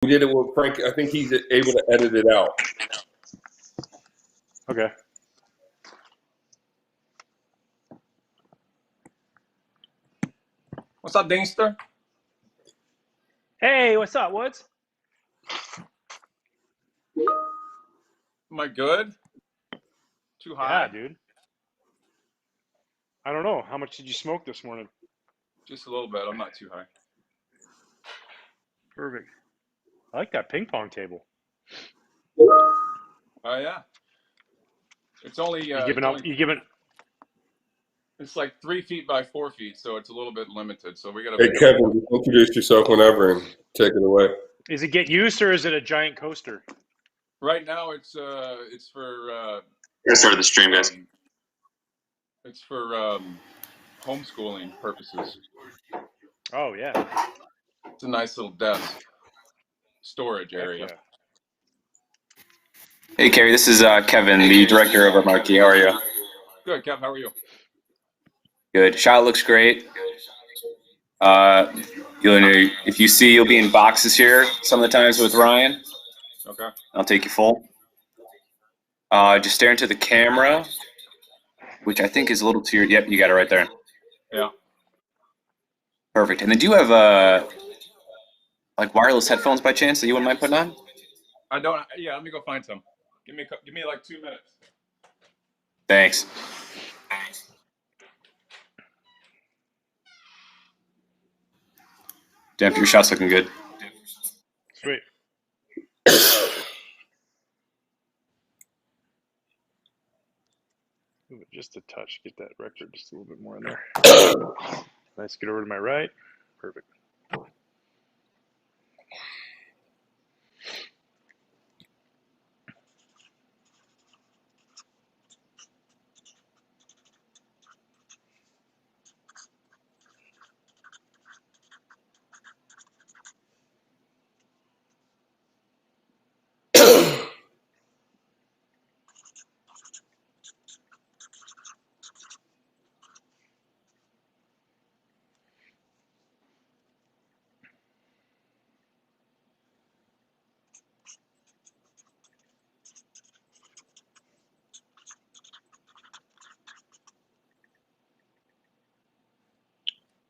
We did it with Frank. I think he's able to edit it out. Okay. What's up, Dingster? Hey, what's up, Woods? Am I good? Too high? Yeah, dude. I don't know. How much did you smoke this morning? Just a little bit. I'm not too high. Perfect. I like that ping pong table. Oh yeah. It's only You giving? It's like 3 feet by 4 feet, so it's a little bit limited. So we got to. Hey, Kevin, just introduce yourself whenever and take it away. Is it get used or is it a giant coaster? Right now, it's for. Start the stream, guys. It's for homeschooling purposes. Oh yeah. It's a nice little desk storage area. Yeah. Hey, Carrie, this is Kevin, the director over at Marquee. How are you? Good, Kev. How are you? Good. Shot looks great. If you see, you'll be in boxes here some of the times with Ryan. Okay. I'll take you full. Just stare into the camera, which I think is a little too. Yep, you got it right there. Yeah. Perfect. And then do you have like wireless headphones by chance that you wouldn't mind putting on? I don't. Yeah. Let me go find some. Give me like 2 minutes. Thanks. Damn, your shot's looking good. Sweet. Move it just a touch. Get that record just a little bit more in there. Nice. Get over to my right. Perfect.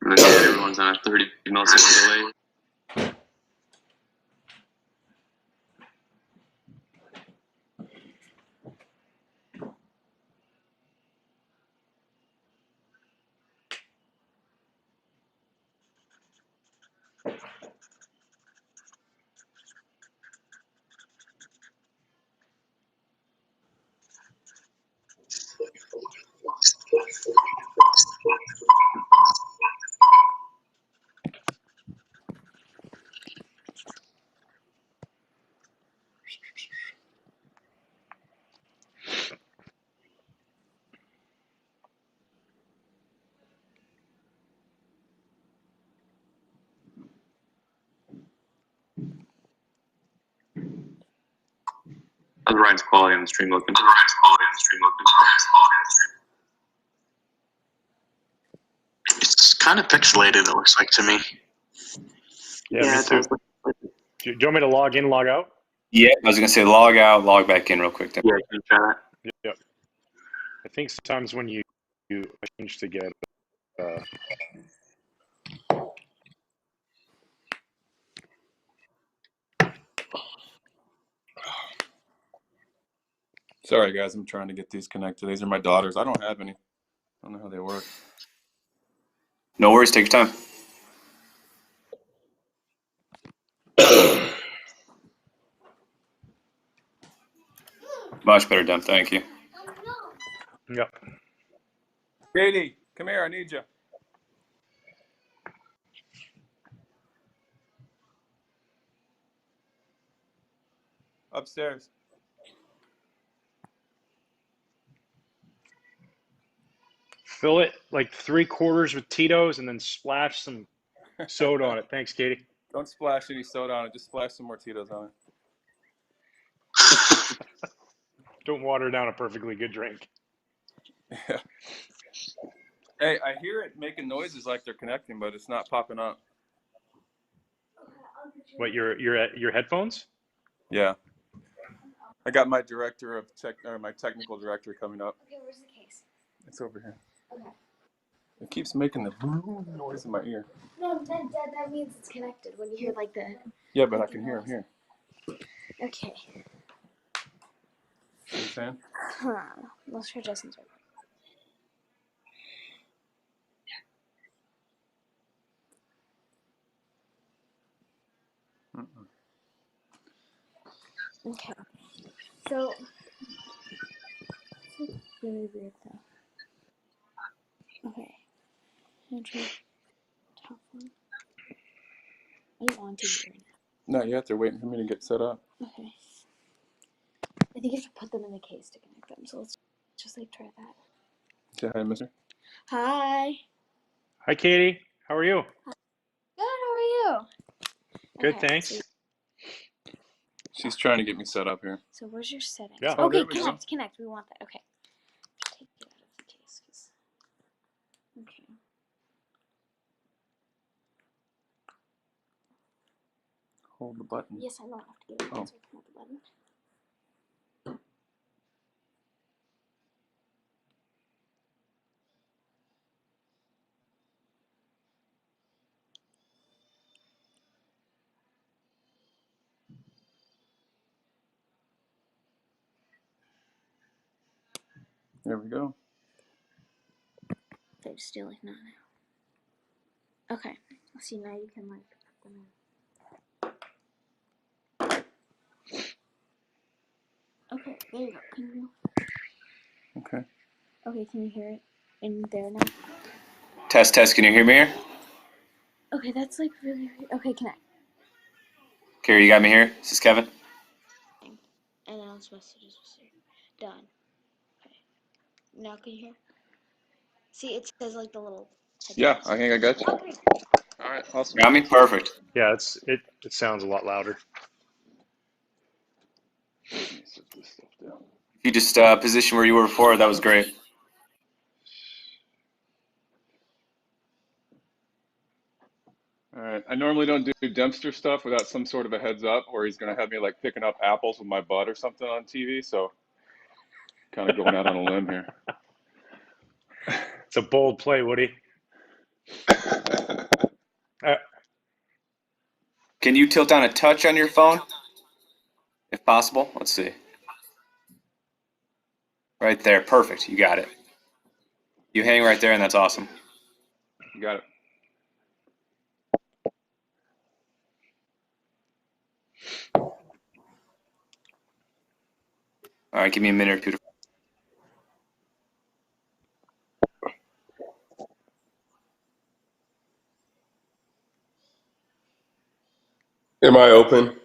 Everyone's on a 30 millisecond delay. How's Ryan's quality on the stream looking? It's kind of pixelated, it looks like to me. Yeah, me too. Do you want me to log in, log out? Yeah, I was gonna say log out, log back in real quick. Yeah, you can try that. Yep. I think sometimes when you change to get Sorry, guys. I'm trying to get these connected. These are my daughters. I don't have any. I don't know how they work. No worries, take your time. Much better done, thank you. Yep. Katie, come here. I need you. Upstairs. Fill it like 3/4 with Tito's and then splash some soda on it. Thanks, Katie. Don't splash any soda on it. Just splash some more Tito's on it. Don't water down a perfectly good drink. Yeah. Hey, I hear it making noises like they're connecting, but it's not popping up. What, your headphones? Yeah. I got my director of my technical director coming up. Okay, where's the case? It's over here. Okay. It keeps making the noise in my ear. No, that means it's connected when you hear like the. Yeah, but I can hear him here. Okay. You know what I'm saying? Huh. Let's try Justin's. Okay. So. It's really weird though. Okay. I'm gonna try top one. Are you on TV right Not yet. They're waiting for me to get set up. now? Okay. I think you have to put them in the case to connect them. So let's just like try that. Say hi, mister. Hi. Hi, Katie. How are you? Good. How are you? Good, Okay, thanks. She's trying to get me set up here. So where's your settings? Yeah. Oh, Okay, there we go. connect. We want that. Okay. Take it out of the case. Okay. Hold the button. Yes, I know. I have to get it Oh. so I can hold the button. There we go. They're still like not now. Okay. See, now you can like put them in. Okay, there you go. Can you? Okay. Okay, can you hear it in there now? Test. Can you hear me here? Okay, that's like really. Okay, connect. Carrie, you got me here? This is Kevin. Announce messages done. Okay. Now can you hear? See, it says like the little. Yeah, I think I got you. Okay. All right, awesome. Got me? Perfect. Yeah, it sounds a lot louder. Let me set this stuff down. If you just position where you were before, that was great. All right. I normally don't do Dempster stuff without some sort of a heads up, or he's gonna have me like picking up apples with my butt or something on TV. So, kind of going out on a limb here. It's a bold play, Woody. Can you tilt down a touch on your phone? If possible. Let's see. Right there. Perfect. You got it. You hang right there, and that's awesome. You got it. All right, give me a minute or two to. Am I open?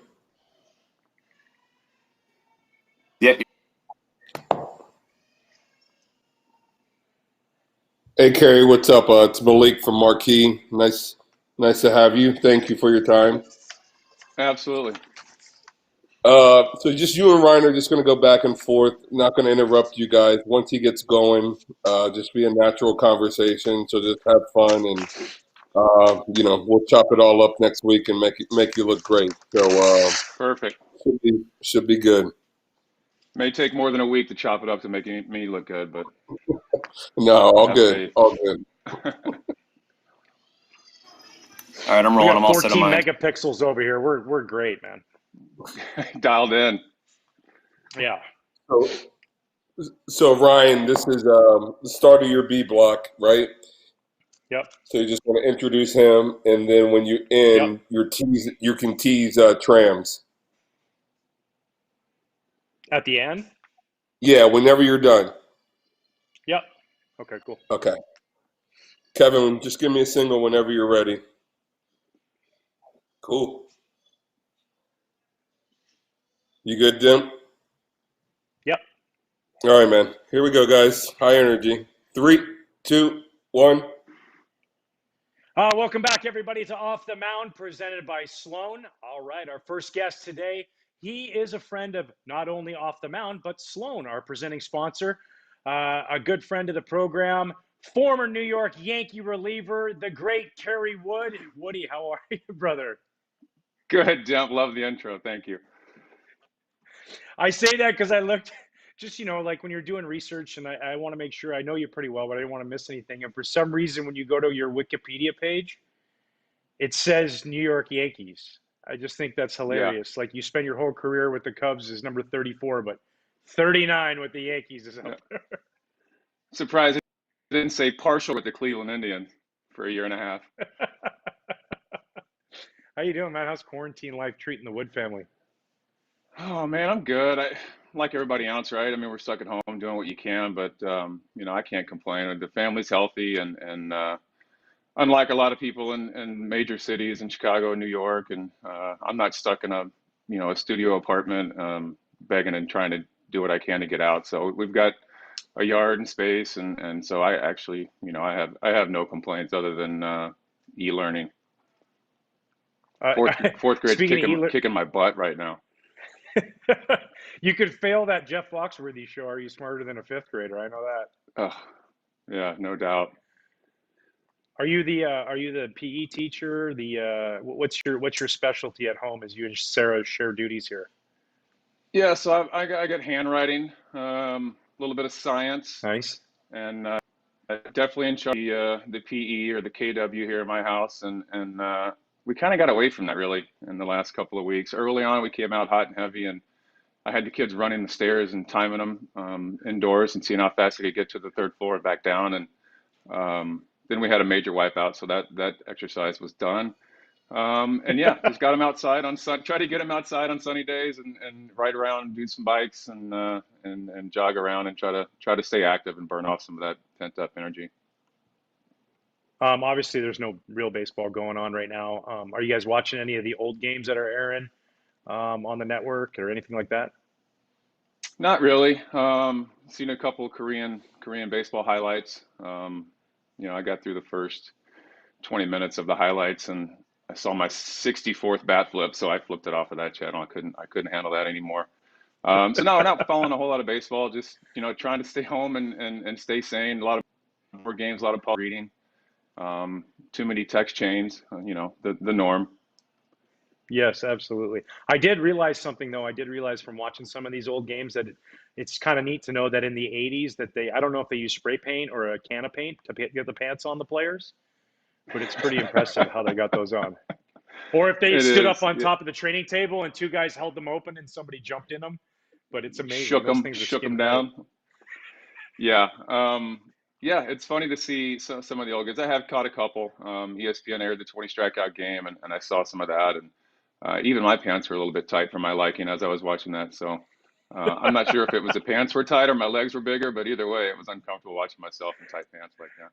Yep. Hey, Carrie, what's up? It's Malik from Marquee. Nice to have you. Thank you for your time. Absolutely. So just you and Ryan are just going to go back and forth. Not going to interrupt you guys. Once he gets going, just be a natural conversation. So just have fun, and we'll chop it all up next week and make you look great. So Perfect. should be good. May take more than a week to chop it up to make me look good, but No, all have good, faith. all good. All right, I'm We rolling. got I'm all set on 14 mine. megapixels over here. We're great, man. Dialed in. Yeah. So Ryan, this is the start of your B block, right? Yep. So you just want to introduce him, and then when you end, you can tease trams. At the end. Yeah, whenever you're done. Yep. Okay. Cool. Okay. Kevin, just give me a single whenever you're ready. Cool. You good, Dim? Yep. All right, man. Here we go, guys. High energy. 3, 2, 1. Welcome back, everybody, to Off the Mound, presented by Sloan. All right, our first guest today, he is a friend of not only Off the Mound, but Sloan, our presenting sponsor, a good friend of the program, former New York Yankee reliever, the great Kerry Wood. Woody, how are you, brother? Good, Demp. Love the intro. Thank you. I say that because I looked, just, like when you're doing research, and I want to make sure I know you pretty well, but I didn't want to miss anything. And for some reason, when you go to your Wikipedia page, it says New York Yankees. I just think that's Yeah. hilarious. Like you spend your whole career with the Cubs as number 34, but 39 with the Yankees is Yeah. up there. Surprised it didn't say partial with the Cleveland Indians for a year and a half. How you doing, man? How's quarantine life treating the Wood family? Oh man, I'm good. I like everybody else, right? I mean, we're stuck at home doing what you can, but I can't complain. The family's healthy, and unlike a lot of people in major cities in Chicago and New York, and I'm not stuck in a studio apartment, begging and trying to do what I can to get out. So we've got a yard and space, and so I actually, I have no complaints other than e-learning. Uh, Fourth grade's speaking of kicking my butt right now. you could fail that Jeff Foxworthy show. Are you smarter than a fifth grader? I know that. Oh, yeah, no doubt. Are you the PE teacher? What's your specialty at home as you and Sarah share duties here? Yeah, so I got handwriting, a little bit of science, Nice. and definitely in charge of the PE or the KW here at my house, and we kind of got away from that really in the last couple of weeks. Early on, we came out hot and heavy, and I had the kids running the stairs and timing them indoors and seeing how fast they could get to the third floor and back down, and then we had a major wipeout, so that exercise was done. And yeah, just got them outside on try to get them outside on sunny days and ride around, do some bikes and jog around and try to stay active and burn off some of that pent up energy. Obviously, there's no real baseball going on right now. Are you guys watching any of the old games that are airing on the network or anything like that? Not really. Seen a couple of Korean baseball highlights. I got through the first 20 minutes of the highlights and I saw my 64th bat flip, so I flipped it off of that channel. I couldn't handle that anymore. So no, we're not following a whole lot of baseball. Just trying to stay home and stay sane. A lot of board games, a lot of pub reading. Too many text chains. The norm. Yes, absolutely. I did realize something though. I did realize from watching some of these old games that it's kind of neat to know that in the 80s that I don't know if they use spray paint or a can of paint to get the pants on the players, but it's pretty impressive how they got those on. Or if they It stood up is. on top of the training table and two guys held them open and somebody jumped in them. But it's amazing. Shook Those them, things are shook them skin tight. down. Yeah. Yeah, it's funny to see some of the old games. I have caught a couple. ESPN aired the 20 strikeout game, and I saw some of that. And even my pants were a little bit tight for my liking as I was watching that. So I'm not sure if it was the pants were tight or my legs were bigger, but either way, it was uncomfortable watching myself in tight pants like that.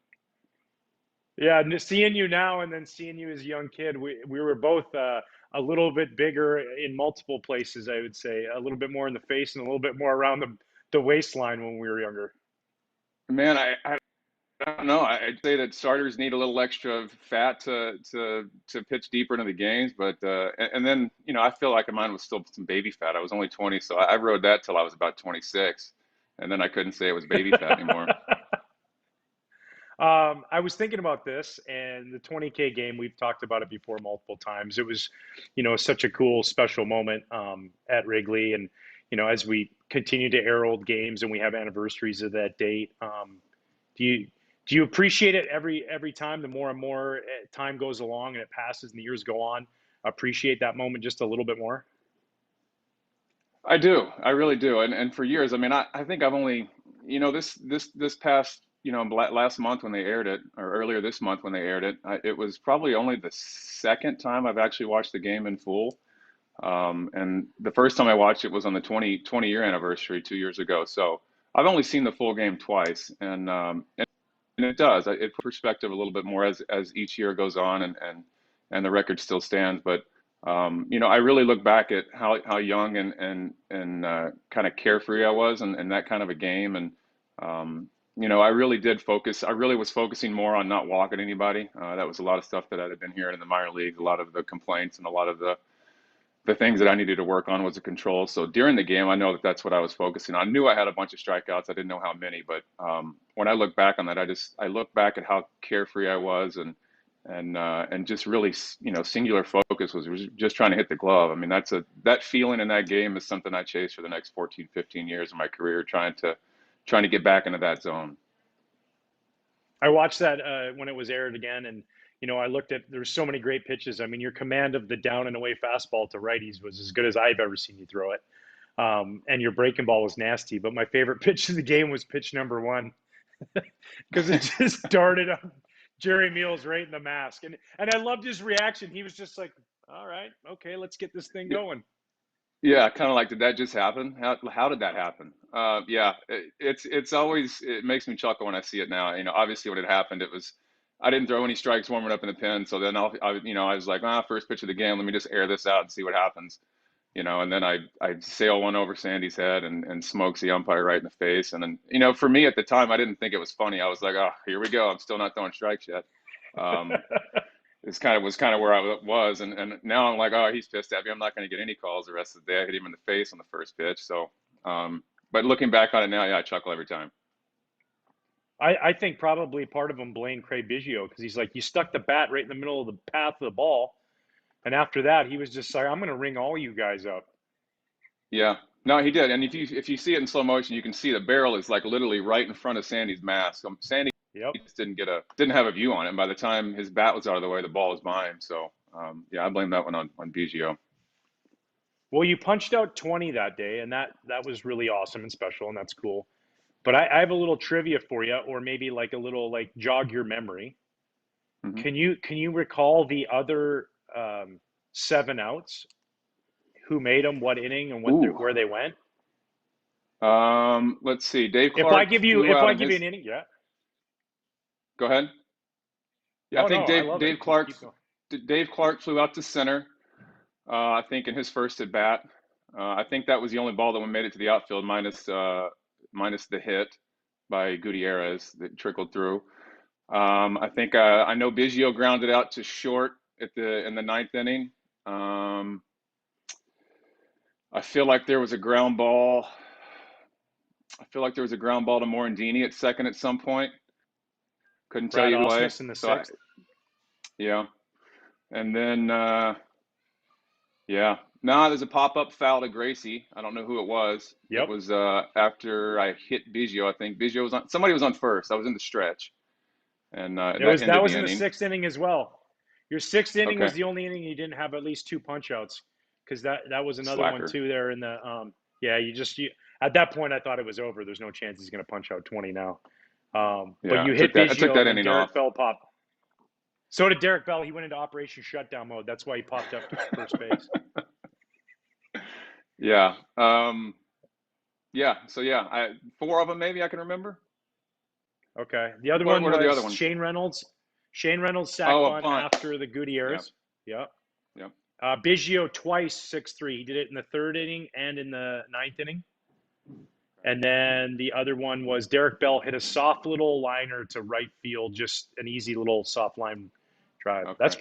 Yeah, seeing you now and then seeing you as a young kid, we were both a little bit bigger in multiple places, I would say. A little bit more in the face and a little bit more around the waistline when we were younger. Man, I don't know. I'd say that starters need a little extra fat to pitch deeper into the games, but and then I feel like mine was still some baby fat. I was only 20, so I rode that till I was about 26, and then I couldn't say it was baby fat anymore. I was thinking about this and the 20K game. We've talked about it before multiple times. It was, such a cool, special moment at Wrigley. And, as we continue to air old games and we have anniversaries of that date, do you appreciate it every time? The more and more time goes along and it passes and the years go on, appreciate that moment just a little bit more. I do. I really do. And for years, I mean, I think I've only, this past, last month when they aired it, or earlier this month when they aired it, it was probably only the second time I've actually watched the game in full. And the first time I watched it was on the 20-year anniversary 2 years ago. So I've only seen the full game twice, and it does. It puts perspective a little bit more as each year goes on, and the record still stands. But I really look back at how young and kind of carefree I was, and that kind of a game. And I really did focus. I really was focusing more on not walking anybody. That was a lot of stuff that I had been hearing in the minor leagues. A lot of the complaints and a lot of the things that I needed to work on was the control. So during the game, I know that that's what I was focusing on. I knew I had a bunch of strikeouts. I didn't know how many, but when I look back on that, I look back at how carefree I was and just really, singular focus was just trying to hit the glove. I mean, that feeling in that game is something I chased for the next 14, 15 years of my career, trying to get back into that zone. I watched that when it was aired again, and I looked at, there's so many great pitches. I mean, your command of the down and away fastball to righties was as good as I've ever seen you throw it. And your breaking ball was nasty, but my favorite pitch of the game was pitch number 1 because it just darted up Jerry Meals right in the mask. And I loved his reaction. He was just like, all right, okay, let's get this thing going. Yeah, kind of like, did that just happen? How did that happen? Yeah, it's always, it makes me chuckle when I see it now. Obviously when it happened, I didn't throw any strikes warming up in the pen. So then I was like, first pitch of the game, let me just air this out and see what happens. And then I sail one over Sandy's head and smokes the umpire right in the face. And then, for me at the time, I didn't think it was funny. I was like, oh, here we go. I'm still not throwing strikes yet. Was kind of where I was, and now I'm like, oh, he's pissed at me. I'm not going to get any calls the rest of the day. I hit him in the face on the first pitch. So, but looking back on it now, yeah, I chuckle every time. I think probably part of him blamed Craig Biggio because he's like, you stuck the bat right in the middle of the path of the ball, and after that, he was just like, I'm going to ring all you guys up. Yeah, no, he did. And if you see it in slow motion, you can see the barrel is like literally right in front of Sandy's mask. Sandy just didn't have a view on it. And by the time his bat was out of the way, the ball was by him. So yeah, I blame that one on Biggio. Well, you punched out 20 that day, and that was really awesome and special, and that's cool. But I have a little trivia for you, or maybe like a little like jog your memory. Mm-hmm. Can you recall the other 7 outs? Who made them? What inning and where they went? Let's see. Dave Clark. If I give you an inning, yeah. Go ahead. Yeah, I think Dave Clark flew out to center. I think in his first at bat. I think that was the only ball that made it to the outfield, minus the hit by Gutierrez that trickled through. I think I know Biggio grounded out to short in the 9th inning. I feel like there was a ground ball. to Morandini at second at some point. Couldn't tell you why. In the 6th. Yeah, and then there's a pop-up foul to Gracie. I don't know who it was. Yep. It was after I hit Biggio. I think Biggio was on. Somebody was on first. I was in the stretch, and that was in the 6th inning as well. Your 6th inning was the only inning you didn't have at least 2 punch-outs, because that was another one too there in the at that point I thought it was over. There's no chance he's going to punch out 20 now. But you hit Biggio, I took that inning Derek off. Bell popped. So did Derek Bell. He went into Operation Shutdown mode. That's why he popped up to first base. Yeah. So 4 of them maybe I can remember. Okay. The other one was Shane Reynolds. Shane Reynolds sack bunt after the Gutierrez. Yep. Biggio twice 6-3. He did it in the 3rd inning and in the 9th inning. And then the other one was Derek Bell hit a soft little liner to right field, just an easy little soft line drive. Okay. That's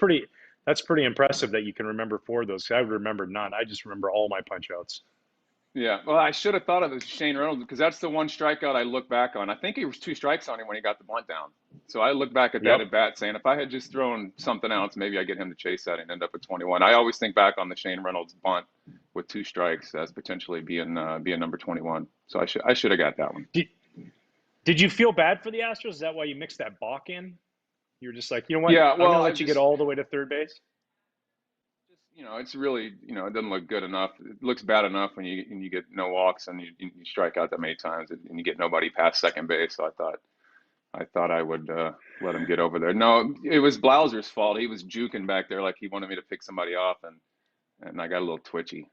pretty impressive that you can remember 4 of those. 'Cause I remember none. I just remember all my punch outs. Yeah, well, I should have thought of Shane Reynolds because that's the one strikeout I look back on. I think he was 2 strikes on him when he got the bunt down. So I look back at that at bat saying, if I had just thrown something else, maybe I get him to chase that and end up at 21. I always think back on the Shane Reynolds bunt with 2 strikes as potentially being number 21. So I should have got that one. Did you feel bad for the Astros? Is that why you mixed that balk in? You were just like, you know what? Yeah, I'm gonna let you get all the way to third base. It's really, it doesn't look good enough. It looks bad enough when you get no walks and you strike out that many times and you get nobody past second base. So I thought I would let him get over there. No, it was Blauser's fault. He was juking back there like he wanted me to pick somebody off, and I got a little twitchy.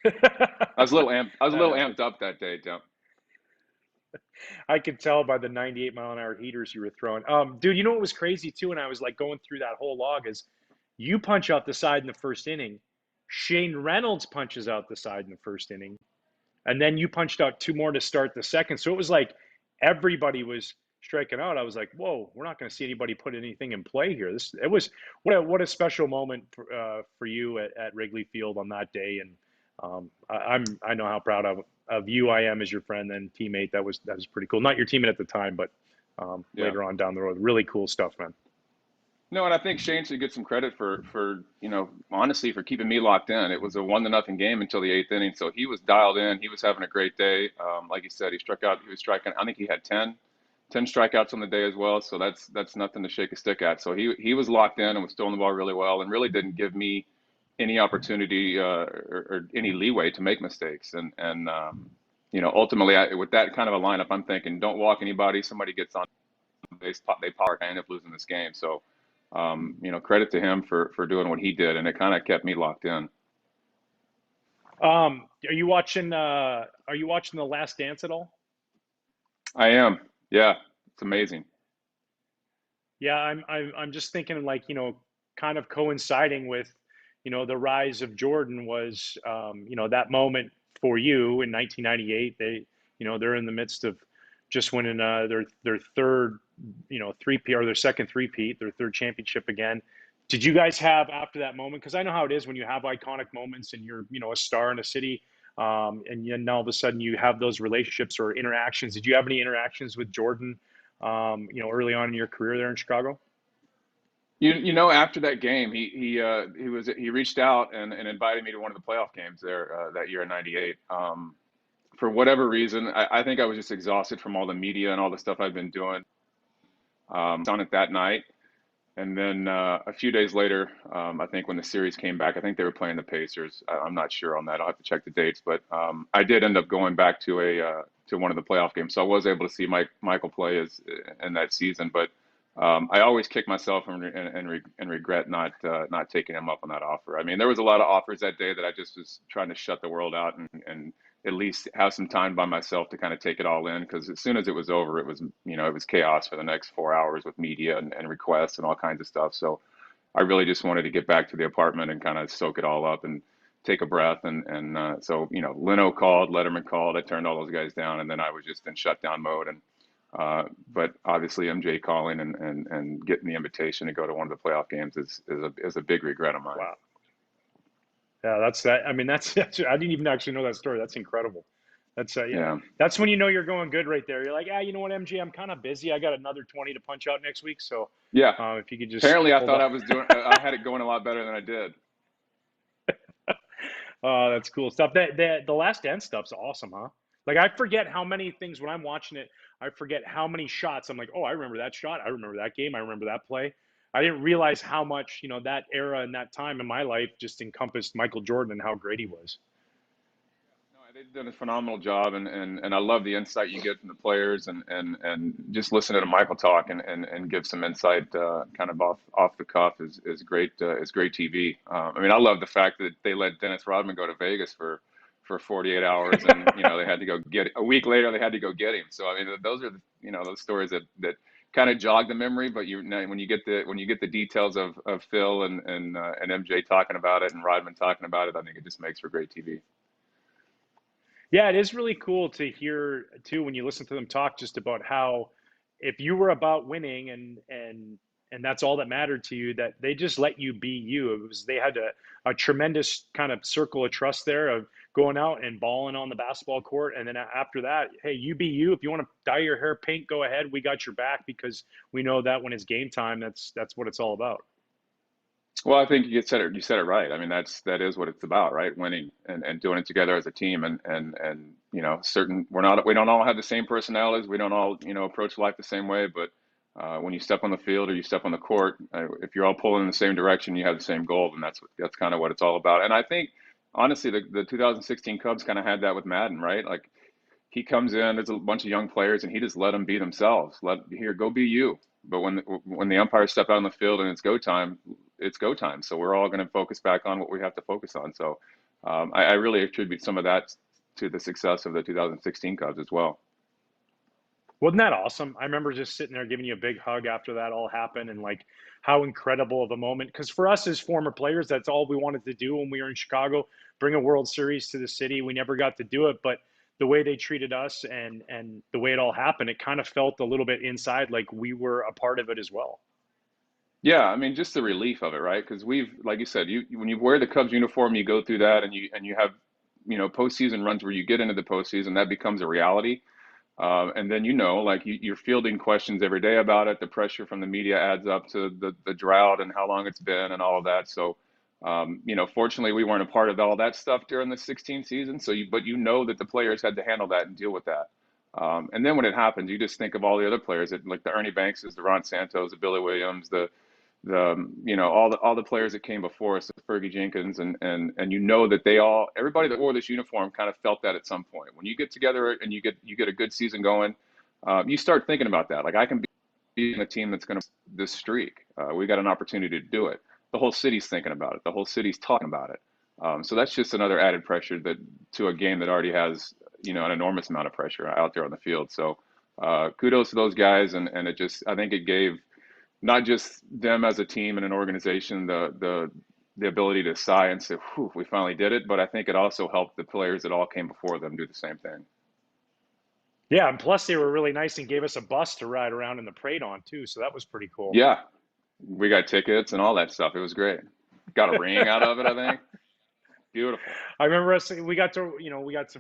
I was a little amped up that day, Tim. I could tell by the 98-mile-an-hour heaters you were throwing. Dude, you know what was crazy too? And I was like going through that whole log is, you punch out the side in the 1st inning. Shane Reynolds punches out the side in the 1st inning. And then you punched out 2 more to start the 2nd. So it was like everybody was striking out. I was like, whoa, we're not going to see anybody put anything in play here. It was what a special moment for you at Wrigley Field on that day. And I know how proud of you I am as your friend and teammate. That was pretty cool. Not your teammate at the time, but later on down the road. Really cool stuff, man. No, and I think Shane should get some credit for honestly for keeping me locked in. It was a 1-0 game until the eighth inning, so he was dialed in. He was having a great day. Like you said, he struck out. He was striking. I think he had 10 strikeouts on the day as well. So that's nothing to shake a stick at. So he was locked in and was throwing the ball really well, and really didn't give me any opportunity or any leeway to make mistakes. And ultimately, with that kind of a lineup, I'm thinking, don't walk anybody. Somebody gets on base, they power, I end up losing this game. So, credit to him for doing what he did, and it kind of kept me locked in. Are you watching? Are you watching The Last Dance at all? I am. Yeah, it's amazing. Yeah, I'm just thinking like, kind of coinciding with, the rise of Jordan was, that moment for you in 1998. They're in the midst of just winning their third, three-peat, or their second three-peat, their third championship again. Did you guys have after that moment? Because I know how it is when you have iconic moments and you're, a star in a city, and then all of a sudden you have those relationships or interactions. Did you have any interactions with Jordan, early on in your career there in Chicago? After that game, he reached out and invited me to one of the playoff games there that year in '98. For whatever reason, I think I was just exhausted from all the media and all the stuff I've been doing on it that night. And then a few days later, I think when the series came back, I think they were playing the Pacers. I'm not sure on that. I'll have to check the dates, but I did end up going back to one of the playoff games, so I was able to see Michael play in that season. But I always kick myself and regret not taking him up on that offer. I mean, there was a lot of offers that day that I just was trying to shut the world out and at least have some time by myself to kind of take it all in. Because as soon as it was over, it was chaos for the next 4 hours with media and requests and all kinds of stuff. So I really just wanted to get back to the apartment and kind of soak it all up and take a breath. So Leno called, Letterman called. I turned all those guys down, and then I was just in shutdown mode. But obviously MJ calling and getting the invitation to go to one of the playoff games is a big regret of mine. Wow. Yeah, that's that. I mean, that's I didn't even actually know that story. That's incredible. That's yeah. Yeah. That's when you know you're going good right there. You're like, you know what, MG, I'm kind of busy. I got another 20 to punch out next week. So Yeah. if you could just Apparently, I hold thought on. I had it going a lot better than I did. Oh, that's cool stuff. The Last Dance stuff's awesome, huh? Like I forget how many things when I'm watching it. I forget how many shots. I'm like, oh, I remember that shot. I remember that game. I remember that play. I didn't realize how much that era and that time in my life just encompassed Michael Jordan and how great he was. No, they've done a phenomenal job, and I love the insight you get from the players, and just listening to Michael talk and give some insight kind of off the cuff is great TV. I mean, I love the fact that they let Dennis Rodman go to Vegas for 48 hours, and they had to go get a week later. They had to go get him. So I mean, those are those stories that kind of jog the memory. But when you get the details of Phil and MJ talking about it and Rodman talking about it, I think it just makes for great TV. Yeah, it is really cool to hear too when you listen to them talk just about how if you were about winning and that's all that mattered to you, that they just let you be you. It was they had a tremendous kind of circle of trust there of going out and balling on the basketball court, and then after that, hey, you be you. If you want to dye your hair pink, go ahead. We got your back because we know that when it's game time, that's what it's all about. Well, I think you said it right. I mean, that is what it's about, right? Winning and doing it together as a team, and we don't all have the same personalities. We don't all approach life the same way. But when you step on the field or you step on the court, if you're all pulling in the same direction, you have the same goal, and that's kind of what it's all about. And I think honestly, the 2016 Cubs kind of had that with Madden, right? Like he comes in, there's a bunch of young players, and he just let them be themselves. Go be you. But when the umpires step out on the field and it's go time, it's go time. So we're all going to focus back on what we have to focus on. So I really attribute some of that to the success of the 2016 Cubs as well. Wasn't that awesome? I remember just sitting there giving you a big hug after that all happened and like how incredible of a moment. Because for us as former players, that's all we wanted to do when we were in Chicago, bring a World Series to the city. We never got to do it, but the way they treated us and the way it all happened, it kind of felt a little bit inside like we were a part of it as well. Yeah, I mean, just the relief of it, right? Because like you said, when you wear the Cubs uniform, you go through that, and you have postseason runs where you get into the postseason, that becomes a reality. And then, like you're fielding questions every day about it. The pressure from the media adds up to the drought and how long it's been and all of that. So, fortunately, we weren't a part of all that stuff during the 16 season. So, but that the players had to handle that and deal with that. And then when it happens, you just think of all the other players, like the Ernie Bankses, the Ron Santos, the Billy Williams, all the players that came before us, Fergie Jenkins, and that everybody that wore this uniform kind of felt that at some point. When you get together and you get a good season going, you start thinking about that. Like, I can be in a team that's going to this streak. We got an opportunity to do it. The whole city's thinking about it. The whole city's talking about it. So that's just another added pressure to a game that already has an enormous amount of pressure out there on the field. So kudos to those guys, and I think it gave not just them as a team and an organization the ability to sigh and say, "Whew, we finally did it," but I think it also helped the players that all came before them do the same thing. Yeah, and plus they were really nice and gave us a bus to ride around in the parade on too, so that was pretty cool. Yeah, we got tickets and all that stuff. It was great. Got a ring out of it, I think. Beautiful. I remember we got to,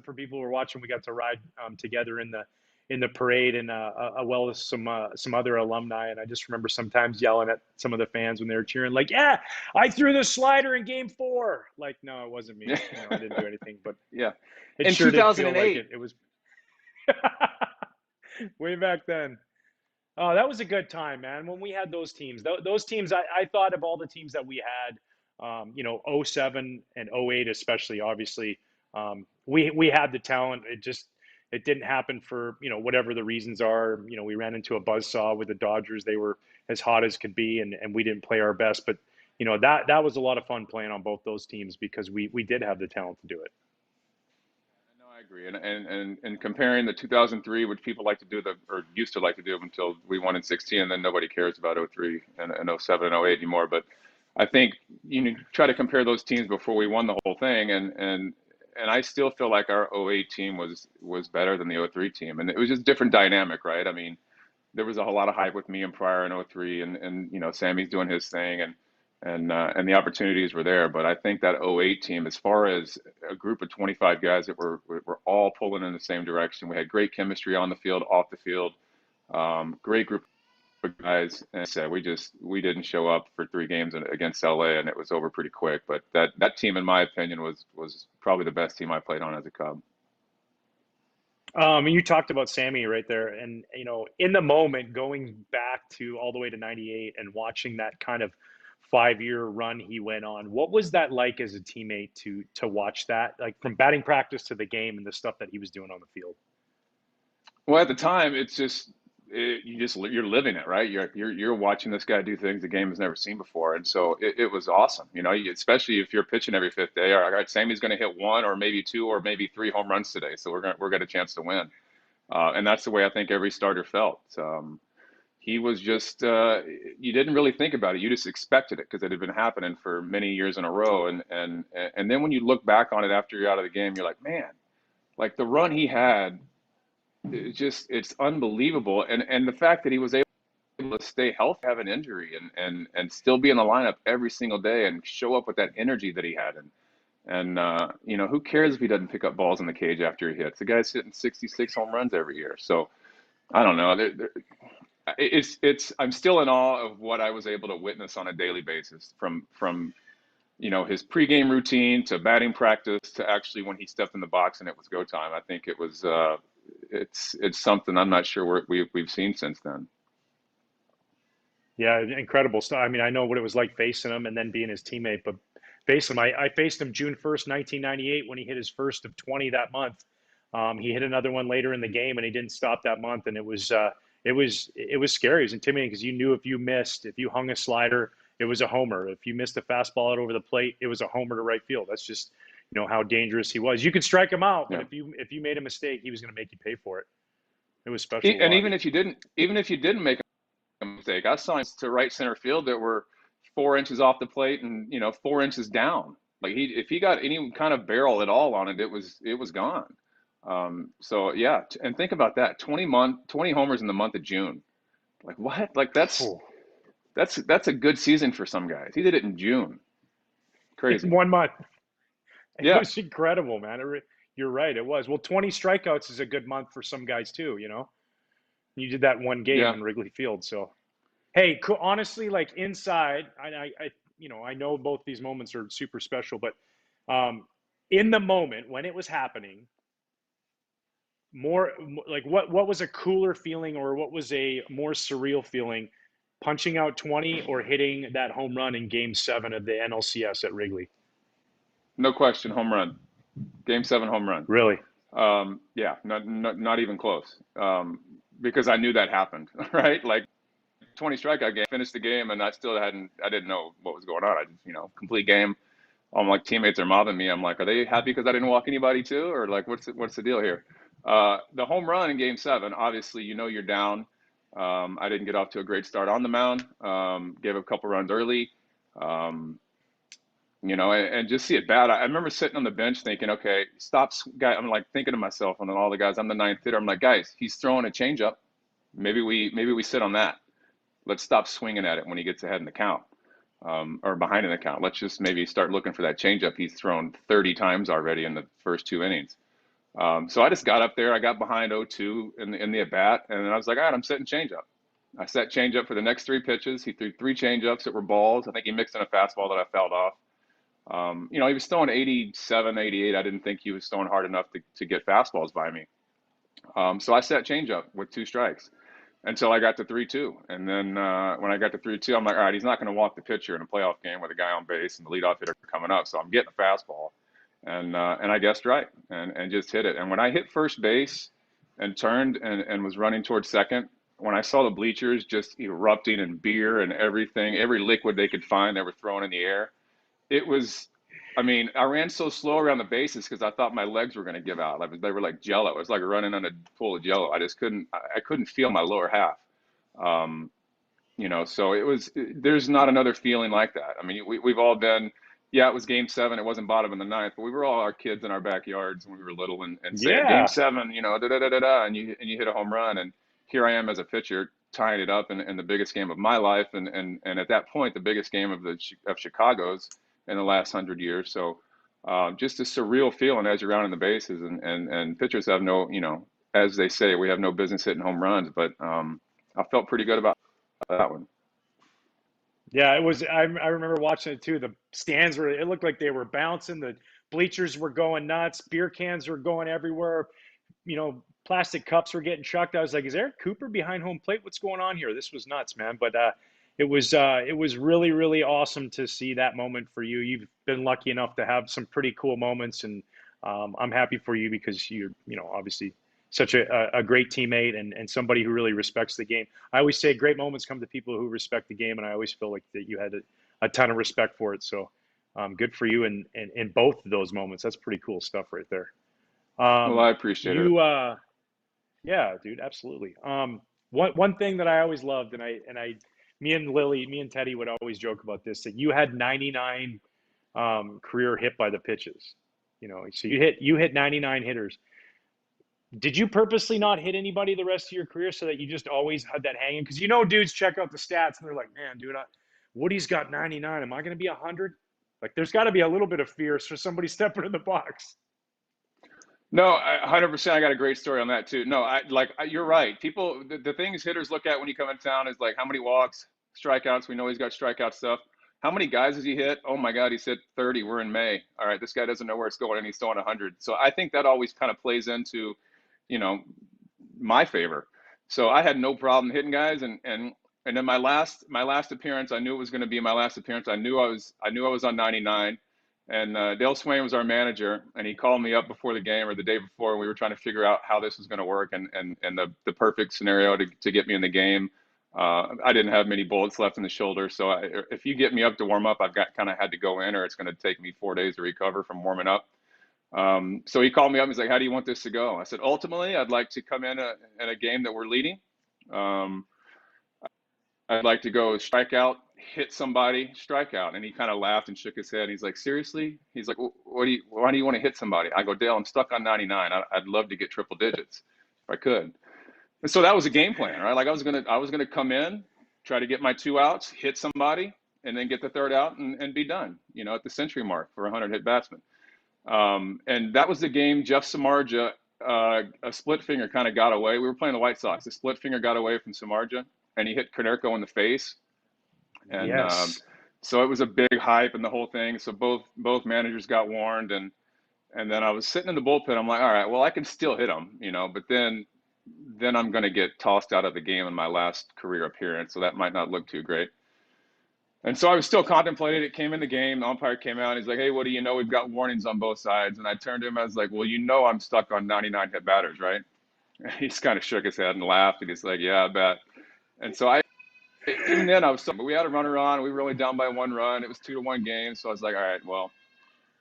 for people who were watching, we got to ride together in the parade, and well as some other alumni. And I just remember sometimes yelling at some of the fans when they were cheering, like, "Yeah, I threw the slider in Game 4." Like, no, it wasn't me. I didn't do anything, but Yeah. it In sure did feel like 2008. it. It was way back then. Oh, that was a good time, man. When we had those teams, those teams, I thought of all the teams that we had, '07 and '08 especially, obviously, we had the talent. It didn't happen for, whatever the reasons are. We ran into a buzzsaw with the Dodgers. They were as hot as could be, and we didn't play our best. But, that was a lot of fun playing on both those teams because we did have the talent to do it. No, I agree. And comparing the 2003, which people like to do or used to like to do until we won in 16, and then nobody cares about '03 and '07 and '08 anymore. But I think try to compare those teams before we won the whole thing, and I still feel like our '08 team was better than the '03 team, and it was just different dynamic, right? I mean, there was a whole lot of hype with me and Pryor in '03, and Sammy's doing his thing, and the opportunities were there. But I think that '08 team, as far as a group of 25 guys that were all pulling in the same direction, we had great chemistry on the field, off the field, great group of guys. And said we didn't show up for 3 games against LA, and it was over pretty quick. But that team, in my opinion, was probably the best team I played on as a Cub. And you talked about Sammy right there, and in the moment, going back to all the way to '98 and watching that kind of 5-year run he went on. What was that like as a teammate to watch that, like from batting practice to the game and the stuff that he was doing on the field? Well, at the time, it's just you're living it, right? You're watching this guy do things the game has never seen before, and so it was awesome. Especially if you're pitching every 5th day. All right, Sammy's going to hit 1 or maybe 2 or maybe 3 home runs today, so we're got a chance to win. And that's the way I think every starter felt. He was just you didn't really think about it. You just expected it because it had been happening for many years in a row. And then when you look back on it after you're out of the game, you're like, man, like the run he had, it's unbelievable. And the fact that he was able to stay healthy, have an injury, and still be in the lineup every single day and show up with that energy that he had. And who cares if he doesn't pick up balls in the cage after he hits? The guy's hitting 66 home runs every year. So I don't know. I'm still in awe of what I was able to witness on a daily basis from his pregame routine to batting practice to actually when he stepped in the box and it was go time. I think it's something I'm not sure we've seen since then. Yeah, incredible stuff. I mean, I know what it was like facing him and then being his teammate, but facing him, I faced him June 1st, 1998, when he hit his first of 20 that month. He hit another one later in the game, and he didn't stop that month, and it was scary. It was intimidating because you knew if you hung a slider, it was a homer. If you missed a fastball out over the plate, it was a homer to right field. That's just how dangerous he was. You could strike him out, but Yeah. if you made a mistake, he was going to make you pay for it. It was special. And even if you didn't make a mistake, I saw him to right center field that were 4 inches off the plate and 4 inches down. Like if he got any kind of barrel at all on it, it was gone. So yeah, and think about that: 20 homers in the month of June. Like what? Like that's a good season for some guys. He did it in June. In Crazy. 1 month. It Yeah. was incredible, man. You're right. It was. Well, 20 strikeouts is a good month for some guys too. You did that one game Yeah. in Wrigley Field. So, hey, honestly, like inside, I know both these moments are super special, but in the moment when it was happening, more like what was a cooler feeling, or what was a more surreal feeling, punching out 20 or hitting that home run in Game 7 of the NLCS at Wrigley? No question, home run. Game 7 home run. Really? Yeah, not even close. Because I knew that happened, right? Like 20 strikeout game, finished the game, and I didn't know what was going on. I just, complete game. All my teammates are mobbing me. I'm like, are they happy because I didn't walk anybody too, or like, what's the deal here? The home run in Game 7, obviously, you're down. I didn't get off to a great start on the mound. Gave a couple runs early. Um, and just see it bad. I remember sitting on the bench thinking, okay, stop, guy. I'm like thinking to myself, and then all the guys, I'm the ninth hitter. I'm like, guys, he's throwing a changeup. Maybe we sit on that. Let's stop swinging at it when he gets ahead in the count, or behind in the count. Let's just maybe start looking for that changeup he's thrown 30 times already in the first 2 innings. So I just got up there. I got behind 0-2 in the at bat, and then I was like, all right, I'm setting changeup. I set changeup for the next 3 pitches. He threw 3 changeups that were balls. I think he mixed in a fastball that I fouled off. He was throwing 87, 88. I didn't think he was throwing hard enough to get fastballs by me. So I set changeup with 2 strikes until I got to 3-2. And then when I got to 3-2, I'm like, all right, he's not going to walk the pitcher in a playoff game with a guy on base and the leadoff hitter coming up. So I'm getting a fastball. And I guessed right and just hit it. And when I hit first base and turned and was running towards second, when I saw the bleachers just erupting in beer and everything, every liquid they could find, they were throwing in the air. It was, I ran so slow around the bases because I thought my legs were going to give out. They were like jello. It was like running on a pool of jello. I couldn't feel my lower half. Um, so there's not another feeling like that. We've all been, yeah, it was Game 7. It wasn't bottom of the ninth, but we were all our kids in our backyards when we were little and saying Game Yeah. 7, da da da da da, and you hit a home run. And here I am as a pitcher tying it up in the biggest game of my life. And at that point, the biggest game of Chicago's in the last 100 years. So just a surreal feeling as you're rounding the bases, and pitchers have no, as they say, we have no business hitting home runs, but I felt pretty good about that one. Yeah, it was. I remember watching it too. The stands it looked like they were bouncing. The bleachers were going nuts. Beer cans were going everywhere. Plastic cups were getting chucked. I was like, is Eric Cooper behind home plate? What's going on here? This was nuts, man. But it was really, really awesome to see that moment for you. You've been lucky enough to have some pretty cool moments, and I'm happy for you because you're, obviously such a great teammate and somebody who really respects the game. I always say great moments come to people who respect the game, and I always feel like that you had a ton of respect for it. So good for you in both of those moments. That's pretty cool stuff right there. Well, I appreciate it. Yeah, dude, absolutely. One thing that I always loved, me and Teddy would always joke about this, that you had 99 career hit by the pitches. So you hit 99 hitters. Did you purposely not hit anybody the rest of your career so that you just always had that hanging? Because dudes check out the stats and they're like, man, dude, Woody's got 99. Am I going to be 100? Like, there's got to be a little bit of fear for somebody stepping in the box. No, 100%. I got a great story on that too. No, you're right. People, the things hitters look at when you come into town is like how many walks, strikeouts. We know he's got strikeout stuff. How many guys has he hit? Oh my God, he's hit 30. We're in May. All right, this guy doesn't know where it's going, and he's throwing 100. So I think that always kind of plays into, my favor. So I had no problem hitting guys, and then my last appearance, I knew it was going to be my last appearance. I knew I was on 99. And Dale Swain was our manager, and he called me up before the game or the day before, and we were trying to figure out how this was going to work and the perfect scenario to get me in the game. I didn't have many bullets left in the shoulder, so if you get me up to warm up, I've got kind of had to go in, or it's going to take me 4 days to recover from warming up. So he called me up and he's like, how do you want this to go? I said, ultimately, I'd like to come in a game that we're leading. I'd like to go strikeout, hit somebody, strikeout. And he kind of laughed and shook his head. He's like, seriously? He's like, why do you want to hit somebody? I go, Dale, I'm stuck on 99. I'd love to get triple digits if I could. And so that was a game plan, right? Like I was gonna come in, try to get my 2 outs, hit somebody, and then get the 3rd out and be done, at the century mark for a 100 hit batsman. And that was the game. Jeff Samardzija, a split finger kind of got away. We were playing the White Sox. The split finger got away from Samardzija, and he hit Konerko in the face. And Yes. so it was a big hype and the whole thing. So both managers got warned, and then I was sitting in the bullpen. I'm like, all right, well, I can still hit him, but then I'm going to get tossed out of the game in my last career appearance, so that might not look too great. And so I was still contemplating. It came in the game. The umpire came out. He's like, hey, what do you know? We've got warnings on both sides. And I turned to him. I was like, well, I'm stuck on 99 hit batters, right? And he's kind of shook his head and laughed. And he's like, yeah, I bet. And so even then, we had a runner on. We were only down by 1 run. It was 2-1 game. So I was like, all right, well,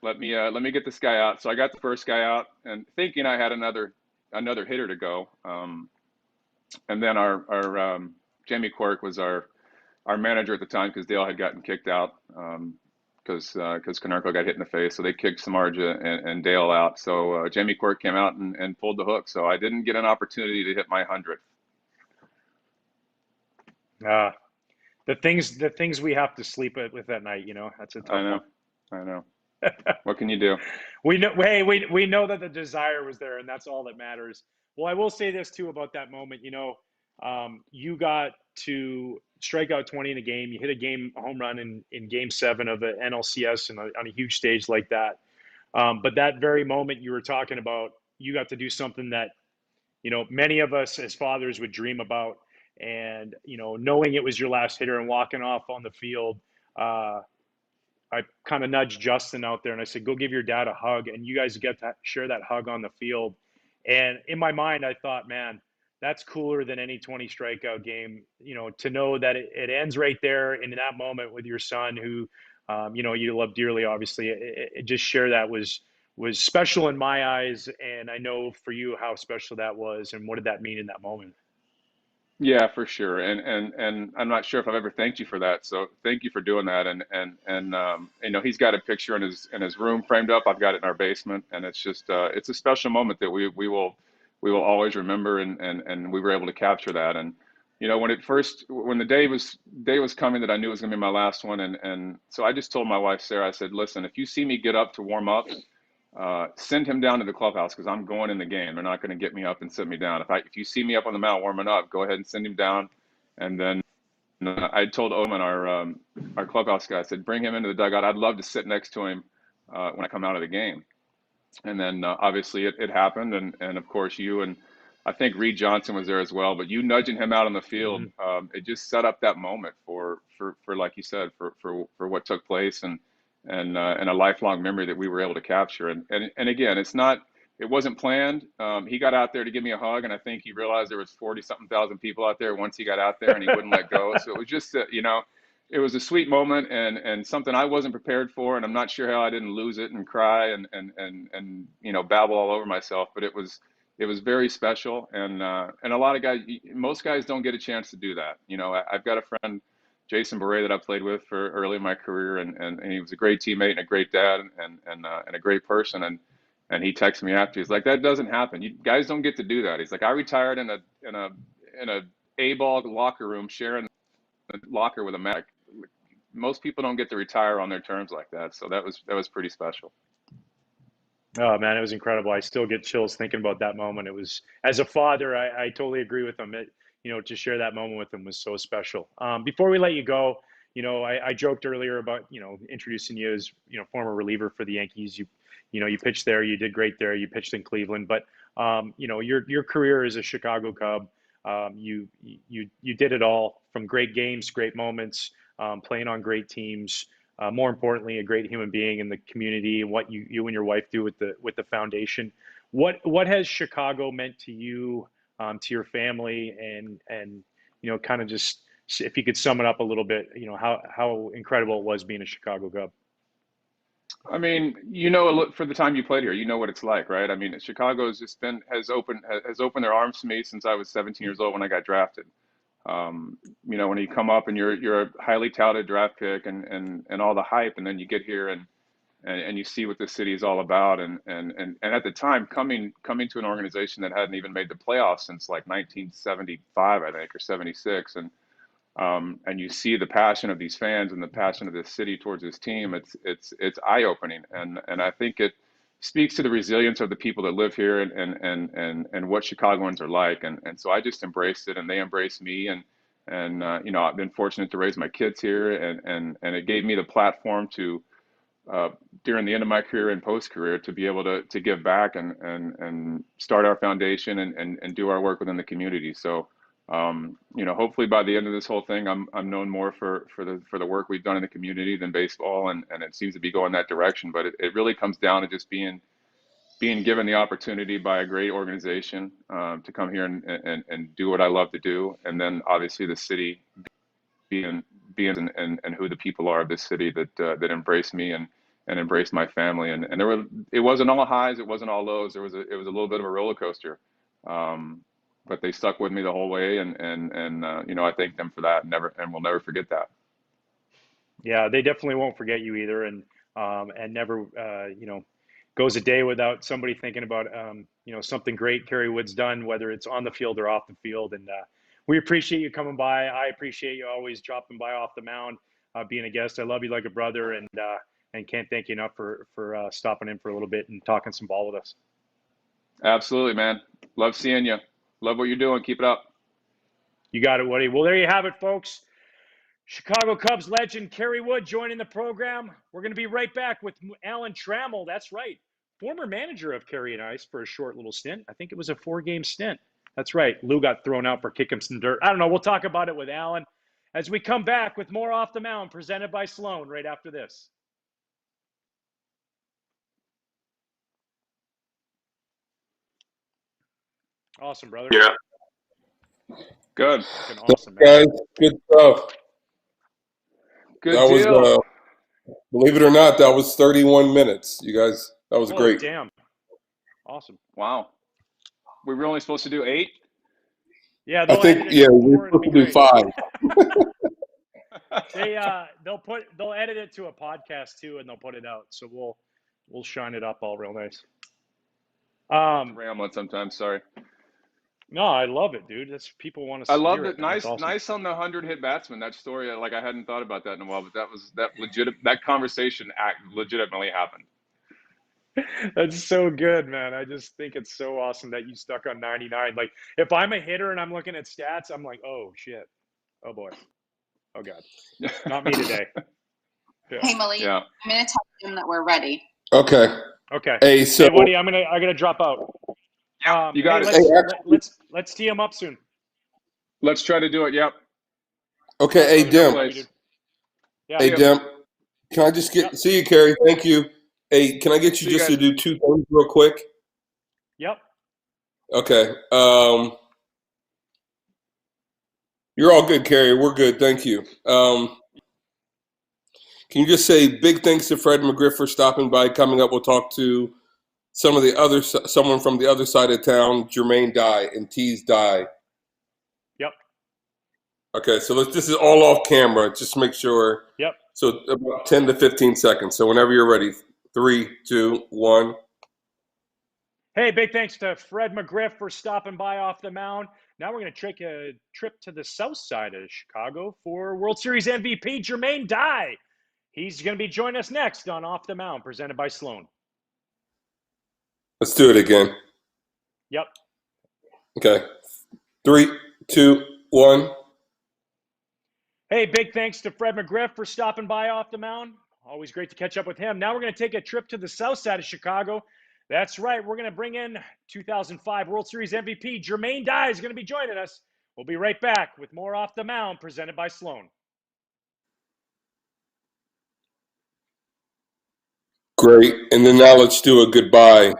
let me get this guy out. So I got the first guy out, and thinking I had another hitter to go. And then our Jamie Quirk was our manager at the time, because Dale had gotten kicked out, because Konerko got hit in the face. So they kicked Samardzija and Dale out. So Jamie Quirk came out and pulled the hook. So I didn't get an opportunity to hit my 100th. The things we have to sleep with that night, that's a tough one. I know. What can you do? We know, hey, we know that the desire was there, and that's all that matters. Well, I will say this too about that moment. You got to strike out 20 in a game. You hit a home run in Game 7 of the NLCS on a huge stage like that. But that very moment you were talking about, you got to do something that many of us as fathers would dream about. And knowing it was your last hitter and walking off on the field. I kind of nudged Justin out there and I said, go give your dad a hug. And you guys get to share that hug on the field. And in my mind, I thought, man, that's cooler than any 20 strikeout game, to know that it ends right there in that moment with your son who, you love dearly, obviously. It just share that was special in my eyes. And I know for you how special that was. And what did that mean in that moment? Yeah, for sure. And I'm not sure if I've ever thanked you for that. So thank you for doing that. And he's got a picture in his room framed up. I've got it in our basement, and it's just it's a special moment that we will always remember, and we were able to capture that. And when the day was coming that I knew it was going to be my last one, and so I just told my wife Sarah, I said, listen, if you see me get up to warm up, send him down to the clubhouse, because I'm going in the game. They're not going to get me up and sit me down. If you see me up on the mound warming up, go ahead and send him down. And then I told Oman, our clubhouse guy, I said, bring him into the dugout. I'd love to sit next to him when I come out of the game. And then obviously it happened, and of course you and I think Reed Johnson was there as well. But you nudging him out on the field, it just set up that moment for like you said, for what took place, and a lifelong memory that we were able to capture. And again, it wasn't planned. He got out there to give me a hug, and I think he realized there was 40-something thousand people out there once he got out there, and he wouldn't let go. So it was just it was a sweet moment, and something I wasn't prepared for, and I'm not sure how I didn't lose it and cry and babble all over myself. But it was very special, and a lot of guys, most guys don't get a chance to do that. I've got a friend, Jason Beret, that I played with for early in my career, and he was a great teammate and a great dad and a great person. And he texted me after. He's like, that doesn't happen. You guys don't get to do that. He's like, I retired in a A-ball locker room, sharing the locker with a Mac. Most people don't get to retire on their terms like that. So that was pretty special. Oh man, it was incredible. I still get chills thinking about that moment. It was, as a father, I totally agree with him. To share that moment with him was so special. Before we let you go, I joked earlier about, introducing you as, former reliever for the Yankees. You pitched there, you did great there. You pitched in Cleveland, but your career as a Chicago Cub, you did it all, from great games, great moments, playing on great teams. More importantly, a great human being in the community, and what you and your wife do with the foundation. What has Chicago meant to you, to your family, and kind of just, if you could sum it up a little bit, how incredible it was being a Chicago Cub. I mean, for the time you played here, you know what it's like, right? I mean, Chicago has opened their arms to me since I was 17 years old when I got drafted. When you come up and you're a highly touted draft pick and all the hype, and then you get here and you see what this city is all about, and at the time coming to an organization that hadn't even made the playoffs since like 1975, I think, or 76, and you see the passion of these fans and the passion of this city towards this team. It's eye-opening, and I think speaks to the resilience of the people that live here and what Chicagoans are like. And so I just embraced it, and they embraced me. And you know, I've been fortunate to raise my kids here, and it gave me the platform to, during the end of my career and post career, to be able to give back and start our foundation and do our work within the community. So, you know, hopefully by the end of this whole thing, I'm known more for the work we've done in the community than baseball, and it seems to be going that direction. But it really comes down to just being given the opportunity by a great organization, to come here and do what I love to do, and then obviously the city being and who the people are of this city that embraced me and embraced my family. And it wasn't all highs, it wasn't all lows. It was a little bit of a roller coaster. But they stuck with me the whole way, and you know, I thank them for that, and we'll never forget that. Yeah, they definitely won't forget you either, and never, you know, goes a day without somebody thinking about, you know, something great Kerry Wood's done, whether it's on the field or off the field. And we appreciate you coming by. I appreciate you always dropping by off the mound, being a guest. I love you like a brother, and can't thank you enough for stopping in for a little bit and talking some ball with us. Absolutely, man. Love seeing you. Love what you're doing. Keep it up. You got it, Woody. Well, there you have it, folks. Chicago Cubs legend Kerry Wood joining the program. We're going to be right back with Alan Trammell. That's right. Former manager of Kerry and Ice for a short little stint. I think it was a 4-game stint. That's right. Lou got thrown out for kicking some dirt. I don't know. We'll talk about it with Alan as we come back with more Off the Mound presented by Sloan right after this. Awesome, brother. Yeah. Good. Fucking awesome, man. Guys, good stuff. Good That deal. was, believe it or not, that was 31 minutes. You guys, that was Oh, great. damn. Awesome. Wow. We were only supposed to do 8? Yeah, I they'll think, edit it yeah, to we're 4. It'll supposed be to do great. 5. They'll edit it to a podcast too, and they'll put it out. So we'll shine it up all real nice. Rambling sometimes, sorry. No, I love it, dude. That's people want to I hear loved it. it. Man. That's Nice, awesome. nice on the 100-hit batsman. That story, like I hadn't thought about that in a while, but that conversation legitimately happened. That's so good, man. I just think it's so awesome that you stuck on 99. Like, if I'm a hitter and I'm looking at stats, I'm like, oh shit, oh boy, oh god, not me today. Yeah. Hey, Malik, Yeah. I'm going to tell them that we're ready. Okay. Okay. Hey, so Hey, Woody, I'm gonna drop out. You got hey, it. Let's tee him up soon. Let's try to do it. Yep. okay, hey, Brother, no Dim. problem, dude. Yeah. Hey, Dim. Can I just Yep. see you, Kerry? Thank you. Hey, can I get you See you just guys. to do 2 things real quick? Yep. Okay. You're all good, Kerry. We're good. Thank you. Can you just say big thanks to Fred McGriff for stopping by? Coming up, we'll talk to someone from the other side of town, Jermaine Dye and Tease Dye. Yep. Okay, so this is all off camera. Just make sure. Yep. So about 10 to 15 seconds. So whenever you're ready, 3, 2, 1. Hey, big thanks to Fred McGriff for stopping by off the mound. Now we're going to take a trip to the south side of Chicago for World Series MVP Jermaine Dye. He's going to be joining us next on Off the Mound, presented by Sloan. Let's do it again. Yep. Okay. 3, 2, 1. Hey, big thanks to Fred McGriff for stopping by off the mound. Always great to catch up with him. Now we're going to take a trip to the south side of Chicago. That's right. We're going to bring in 2005 World Series MVP Jermaine Dye is going to be joining us. We'll be right back with more Off the Mound presented by Sloan. Great. And then now let's do a goodbye.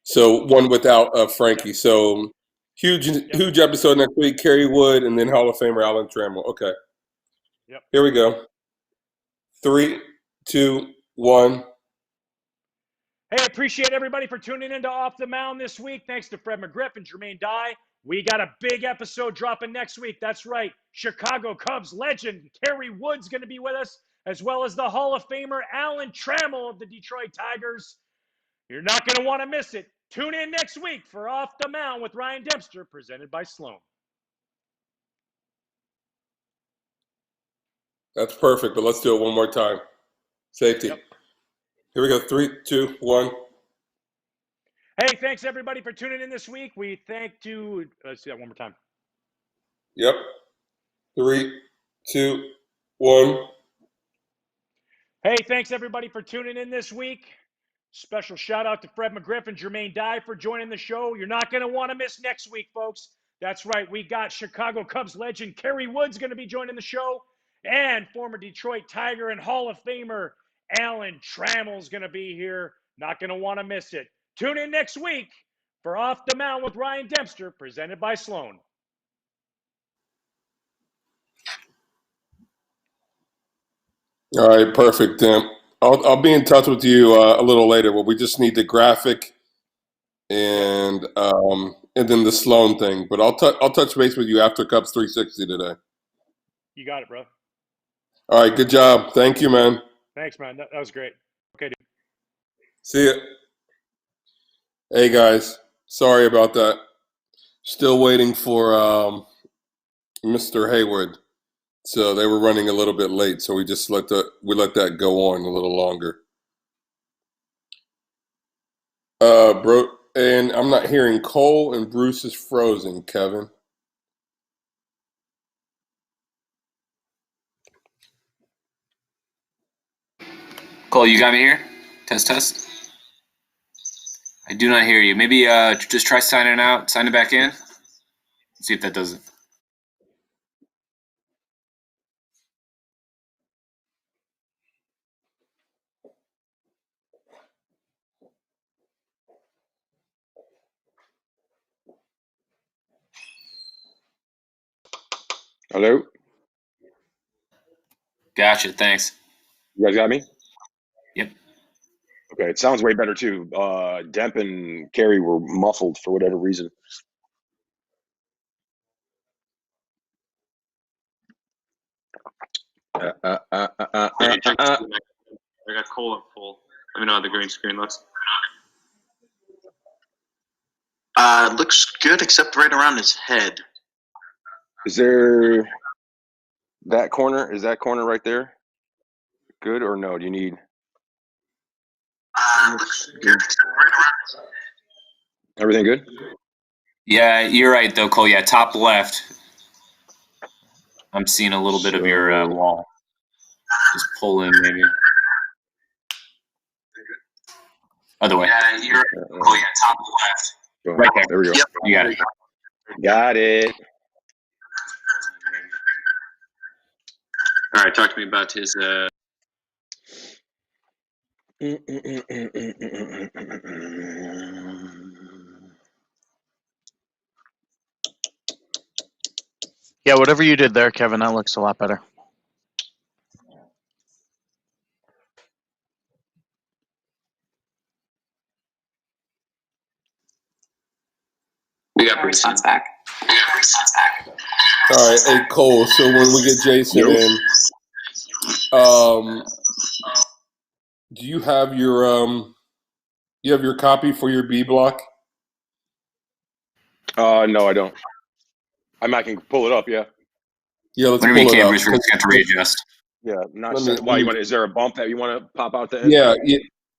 So one without Frankie. Yep. So huge episode next week. Kerry Wood and then Hall of Famer Alan Trammell. Okay. Yep. Here we go. 3, 2, 1. Hey, appreciate everybody for tuning into Off the Mound this week. Thanks to Fred McGriff and Jermaine Dye. We got a big episode dropping next week. That's right. Chicago Cubs legend Kerry Wood's going to be with us, as well as the Hall of Famer Alan Trammell of the Detroit Tigers. You're not going to want to miss it. Tune in next week for Off the Mound with Ryan Dempster, presented by Sloan. That's perfect, but let's do it one more time. Safety. Yep. Here we go. 3, 2, 1. Hey, thanks everybody for tuning in this week. We thank you. Let's see that one more time. Yep. 3, 2, 1. Hey, thanks everybody for tuning in this week. Special shout out to Fred McGriff and Jermaine Dye for joining the show. You're not going to want to miss next week, folks. That's right. We got Chicago Cubs legend Kerry Wood's going to be joining the show, and former Detroit Tiger and Hall of Famer Alan Trammell's going to be here. Not going to want to miss it. Tune in next week for Off the Mound with Ryan Dempster, presented by Sloan. All right, perfect, Tim. I'll be in touch with you a little later, but we just need the graphic and then the Sloan thing. But I'll touch base with you after Cubs 360 today. You got it, bro. All right, good job. Thank you, man. Thanks, man. That was great. Okay, dude. See ya. Hey guys, sorry about that. Still waiting for Mr. Hayward. So they were running a little bit late, so we just let that go on a little longer. Bro, and I'm not hearing Cole, and Bruce is frozen, Kevin. Cole, you got me here? Test, test. I do not hear you. Maybe just try signing out, signing back in. See if that does it. Hello? Gotcha, thanks. You guys got me? Yep. Okay, it sounds way better too. Demp and Carrie were muffled for whatever reason. I got Cole at full. Let me know how the green screen looks. Looks good except right around his head. Is there that corner? Is that corner right there good or no? Do you need? Looks good except right around his head. Everything good? Yeah, you're right though, Cole. Yeah, top left. I'm seeing a little bit of your wall. Just pull in maybe. Other way. Yeah, you're right. Oh yeah, top left. Boom. Right there. There we go. Yep. You got it. Got it. All right, talk to me about his. Yeah, whatever you did there, Kevin, that looks a lot better. We got Bruce back. All right, hey Cole. So when we get Jason in, do you have your copy for your B block? No, I don't. I can pull it up. Yeah. Yeah, let's Whenever you pull it can, up. Bruce, we're just going to readjust. Yeah. Not. Let me- Why you want? Is there a bump that you want to pop out the end? Yeah.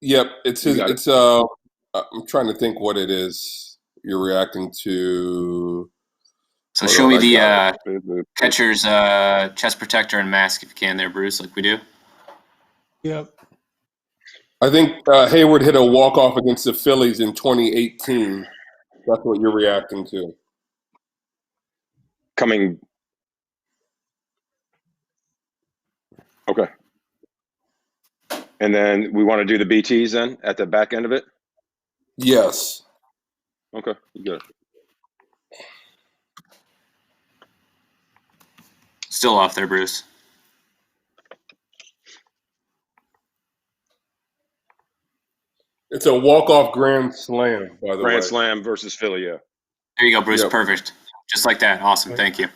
Yep. It's You his. got it. It's I'm trying to think what it is you're reacting to. So Hold show on, me I got the catcher's chest protector and mask if you can there, Bruce, like we do. Yep. I think Hayward hit a walk-off against the Phillies in 2018. That's what you're reacting to. Coming. Okay. And then we want to do the BTs then at the back end of it. Yes. Okay. You got it. Still off there, Bruce. It's a walk-off grand slam, by the way. Grand slam versus Philly. Yeah. There you go, Bruce. Yep. Perfect. Just like that. Awesome. Right. Thank you.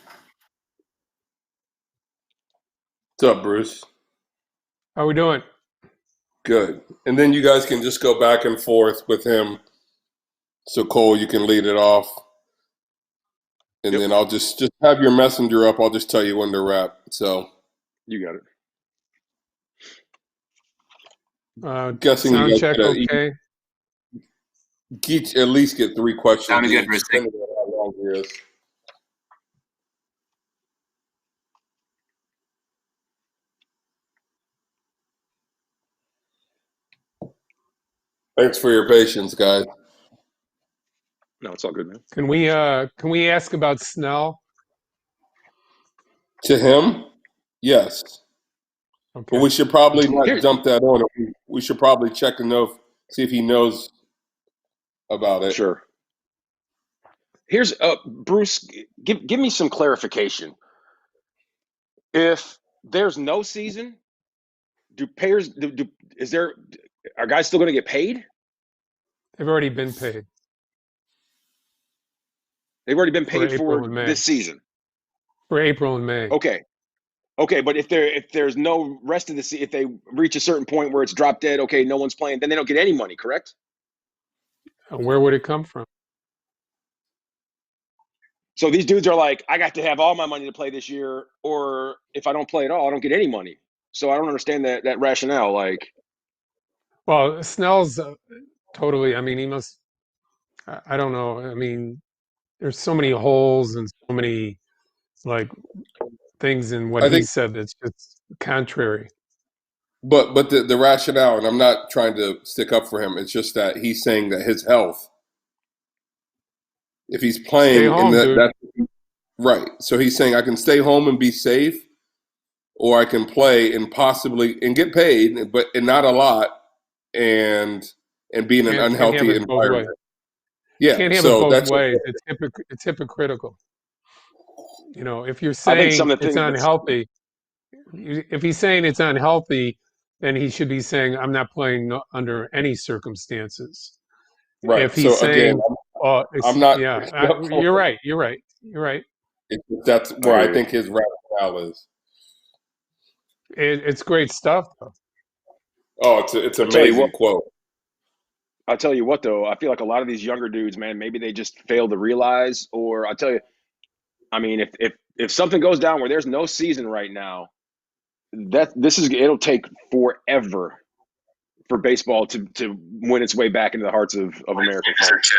What's up, Bruce? How we doing? Good. And then you guys can just go back and forth with him. So Cole, you can lead it off. And Yep. then I'll just have your messenger up. I'll just tell you when to wrap. So You got it. guessing you Sound guys check got a- okay? At least get 3 questions Sounded good, each, Ristic. depending on how long he is. Thanks for your patience, guys. No, it's all good, man. Can we ask about Snell? To him, yes. But Okay. we should probably not Here, jump that on him. We should probably check to know, see if he knows about it. sure. Here's Bruce. Give me some clarification. If there's no season, do payers are guys still going to get paid? They've already been paid They've already been for paid April for and May. this season. For April and May. Okay, but if there's no rest of the season, if they reach a certain point where it's drop dead, okay, no one's playing, then they don't get any money, correct? Where would it come from? So these dudes are like, I got to have all my money to play this year, or if I don't play at all, I don't get any money. So I don't understand that rationale. Like, Well, Snell's totally. I mean, he must. I don't know. I mean, there's so many holes and so many like things in what I he think, said that's just contrary. but the rationale, and I'm not trying to stick up for him. It's just that he's saying that his health, if he's Stay playing, and home, dude. that's right. So he's saying I can stay home and be safe, or I can play and possibly and get paid, but and not a lot, and be in an Can't have unhealthy it both ways. environment. Yeah, Can't have it so both that's ways. It's hypocritical. You know, if you're I think saying some of the it's things that's unhealthy, if he's saying it's unhealthy, then he should be saying I'm not playing under any circumstances. If right. he's So again, saying, "Oh, I'm not. you're right. You're right. You're right." That's I where I hear you. think his rationale is. It's great stuff, though. Oh, it's I tell you what, amazing quote. I tell you what though, I feel like a lot of these younger dudes, man, maybe they just fail to realize, or I tell you, I mean, if something goes down where there's no season right now, it'll take forever for baseball to win its way back into the hearts of American fans.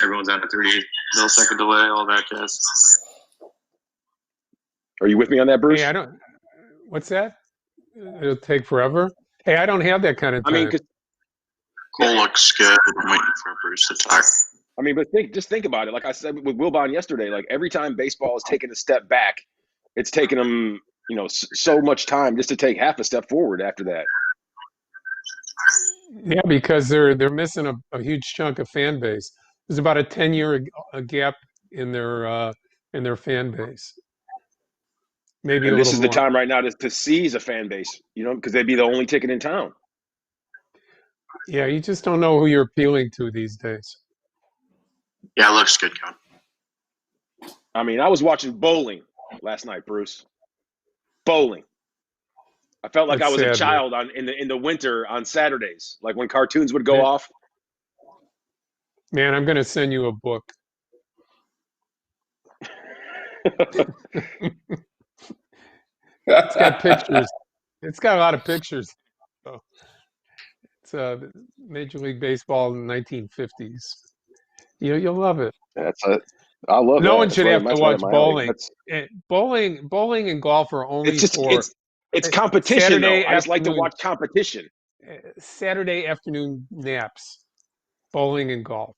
Everyone's on a 30-millisecond delay, all that jazz. Are you with me on that, Bruce? Hey, I don't. What's that? It'll take forever. Hey, I don't have that kind of I mean, time. 'cause Cole looks good. I'm waiting for Bruce to talk. I mean, but just think about it. Like I said with Wilbon yesterday, like every time baseball has taken a step back, it's taken them, so much time just to take half a step forward after that. Yeah, because they're missing a huge chunk of fan base. There's about a 10-year gap in their fan base, maybe a And this little is the more. time right now to seize a fan base, because they'd be the only ticket in town. Yeah, you just don't know who you're appealing to these days. Yeah, it looks good, Con. I mean, I was watching bowling last night, Bruce. Bowling. I felt like That's I was a sad, man. child in the winter on Saturdays, like when cartoons would go Man, off. man, I'm going to send you a book. It's got pictures. It's got a lot of pictures. So it's Major League Baseball in the 1950s. You'll love it. I love No that. one should have to That's right up watch my alley. bowling. Bowling and golf are only for It's competition though. Saturday I just like to afternoon. watch competition. Saturday afternoon naps, bowling and golf,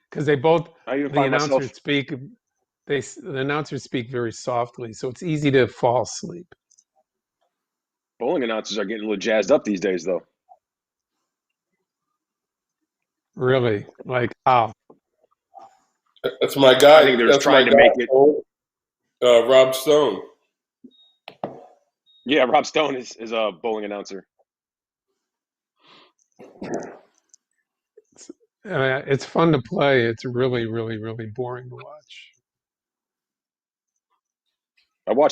because they both I even the find myself announcers speak. The announcers speak very softly, so it's easy to fall asleep. bowling announcers are getting a little jazzed up these days, though. Really, like how? That's my I guy. think they're just That's my trying to guy. make it. Rob Stone. Yeah, Rob Stone is a bowling announcer. It's fun to play. It's really, really, really boring to watch.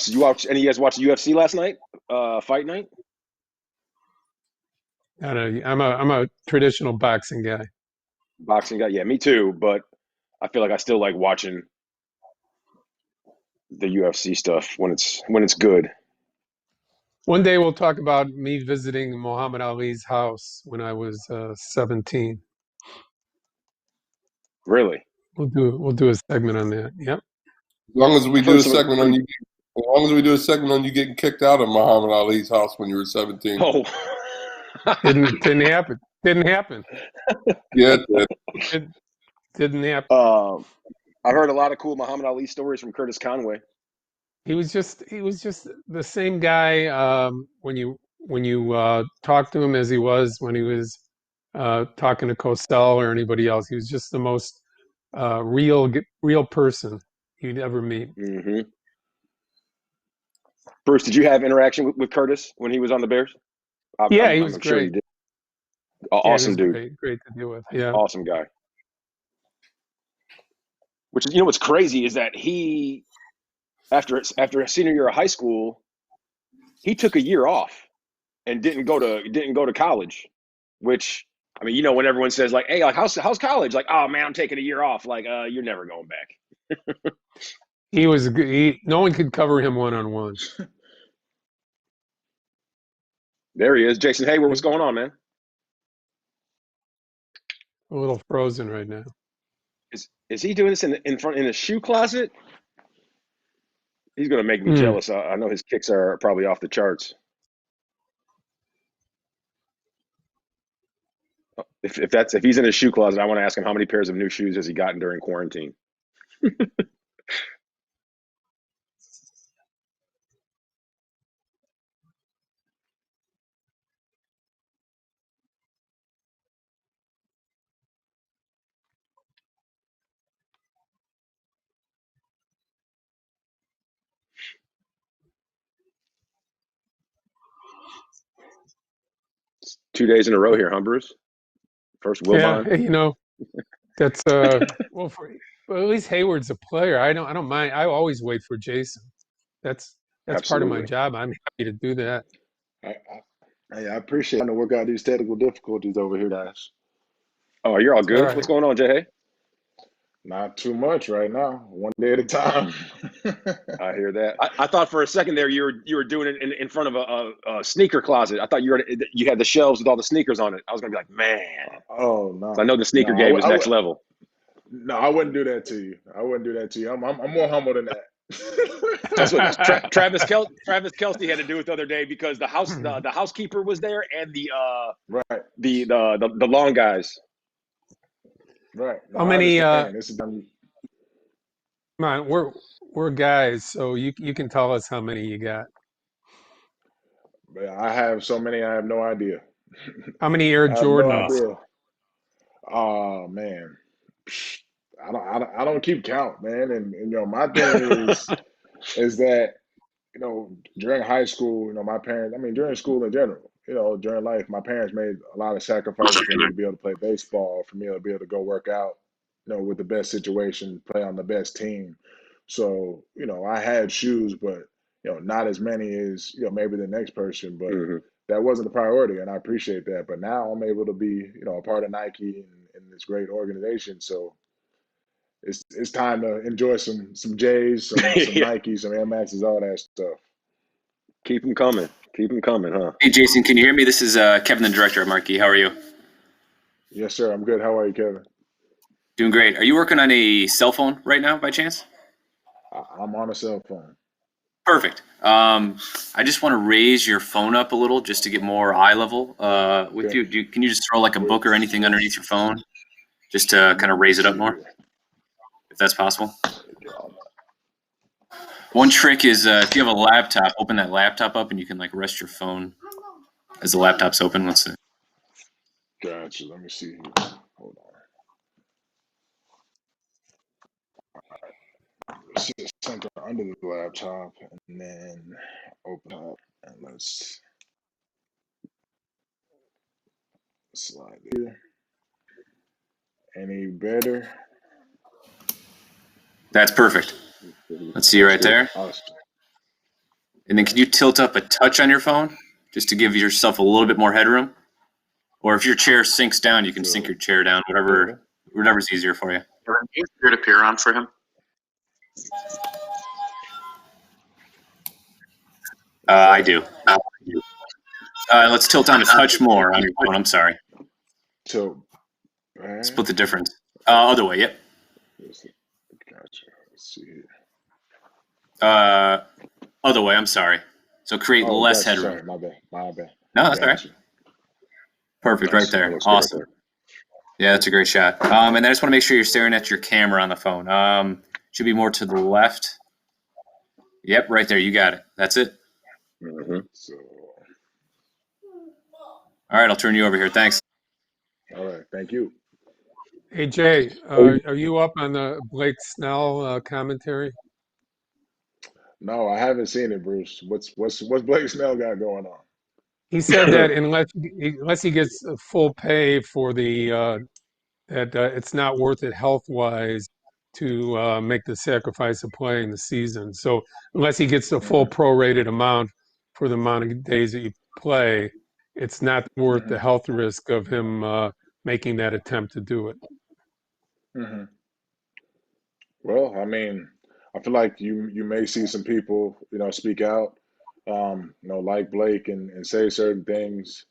Did you watch any of you guys watch the UFC last night? Fight night? I'm a traditional boxing guy. Boxing guy? Yeah, me too, but I feel like I still like watching the UFC stuff when it's good. One day we'll talk about me visiting Muhammad Ali's house when I was 17. Really? We'll do a segment on that. Yep. As long as we I've do heard a some. segment on you, as long as we do a segment on you getting kicked out of Muhammad Ali's house when you were 17. Oh. Didn't happen. Didn't happen. Yeah, it did. Didn't happen. I've heard a lot of cool Muhammad Ali stories from Curtis Conway. He was just the same guy when you talk to him as he was when he was talking to Cosell or anybody else. He was just the most real person you'd ever meet. Mm-hmm. Bruce, did you have interaction with Curtis when he was on the Bears? Yeah, he was I'm sure you great. did. Yeah, he Awesome was dude. great to deal with. Yeah. Awesome guy. Which is, what's crazy is that he, after a senior year of high school, he took a year off and didn't go to college. Which, I mean, when everyone says like, "Hey, like how's college?" Like, "Oh man, I'm taking a year off." Like, you're never going back. He was no one could cover him one-on-one. There he is, Jason Hayward. What's going on, man? A little frozen right now. Is he doing this in the shoe closet? He's gonna make me jealous. I know his kicks are probably off the charts. If he's in his shoe closet, I want to ask him how many pairs of new shoes has he gotten during quarantine. 2 days in a row here, huh, Bruce? First Wilbon. Yeah, that's well, at least Hayward's a player. I don't mind. I always wait for Jason. That's part of my Absolutely. job. I'm happy to do that. I appreciate trying to work out these technical difficulties over here, guys. Oh, you're all It's all good. right. What's going on, Jay? Hey? Not too much right now. One day at a time. I hear that. I thought for a second there you were doing it in front of a sneaker closet. I thought you had the shelves with all the sneakers on it. I was gonna be like, man. Oh no! I know the sneaker No, game is next level. No, I wouldn't do that to you. I wouldn't do that to you. I'm more humble than that. That's what Travis Kelce had to do it the other day because the housekeeper was there and the right the long guys. Right. No, How many? this is Come on, we're guys, so you can tell us how many you got. I have so many. I have no idea. How many Air I have no Jordans? idea. Oh man, I don't keep count, man. And my thing is that during high school, my parents. I mean, during school in general, during life, my parents made a lot of sacrifices for me to be able to play baseball, for me to be able to go work out, with the best situation, play on the best team. So, I had shoes, but not as many as maybe the next person, but Mm-hmm. that wasn't the priority, and I appreciate that. But now I'm able to be, a part of Nike and this great organization. So it's time to enjoy some J's, some Yeah. Nikes, some Air Maxes, all that stuff. Keep them coming. Keep them coming, huh? Hey, Jason, can you hear me? This is Kevin, the director at Marquee. How are you? Yes, sir. I'm good. How are you, Kevin? Doing great. Are you working on a cell phone right now, by chance? I'm on a cell phone. Perfect. I just want to raise your phone up a little just to get more eye level with Okay. you. Can you just throw like a book or anything underneath your phone just to kind of raise it up more, if that's possible? One trick is if you have a laptop, open that laptop up and you can like rest your phone as the laptop's open. Let's see. Gotcha. Let me see here. Hold on. Let's see, center under the laptop and then open up and let's slide here. Any better? That's perfect. Let's see you right there. Awesome. And then can you tilt up a touch on your phone just to give yourself a little bit more headroom? Or if your chair sinks down, you can sink your chair down, whatever's easier for you. Is peer-to-peer on for him? I do. Let's tilt down a touch more on your phone. I'm sorry. So, Split the difference. Other way. Yep. Gotcha. Let's see here. Other way. I'm sorry. So create Oh, less gotcha. headroom. Sorry, my bad. My bad. No, that's all right. Gotcha. Perfect. Right Nice. That there. looks good. Awesome. Yeah, that's a great shot. And then I just want to make sure you're staring at your camera on the phone. Should be more to the left. Yep, right there. You got it. That's it. So, All right, I'll turn you over here. Thanks. all right. Thank you. Hey Jay, are you up on the Blake Snell commentary? No, I haven't seen it, Bruce. What's Blake Snell got going on? He said that unless he gets full pay for the that it's not worth it health wise to make the sacrifice of playing the season. So unless he gets the full prorated amount for the amount of days that you play, it's not worth the health risk of him making that attempt to do it. Mm-hmm. Well, I mean, I feel like you may see some people, speak out, like Blake and say certain things.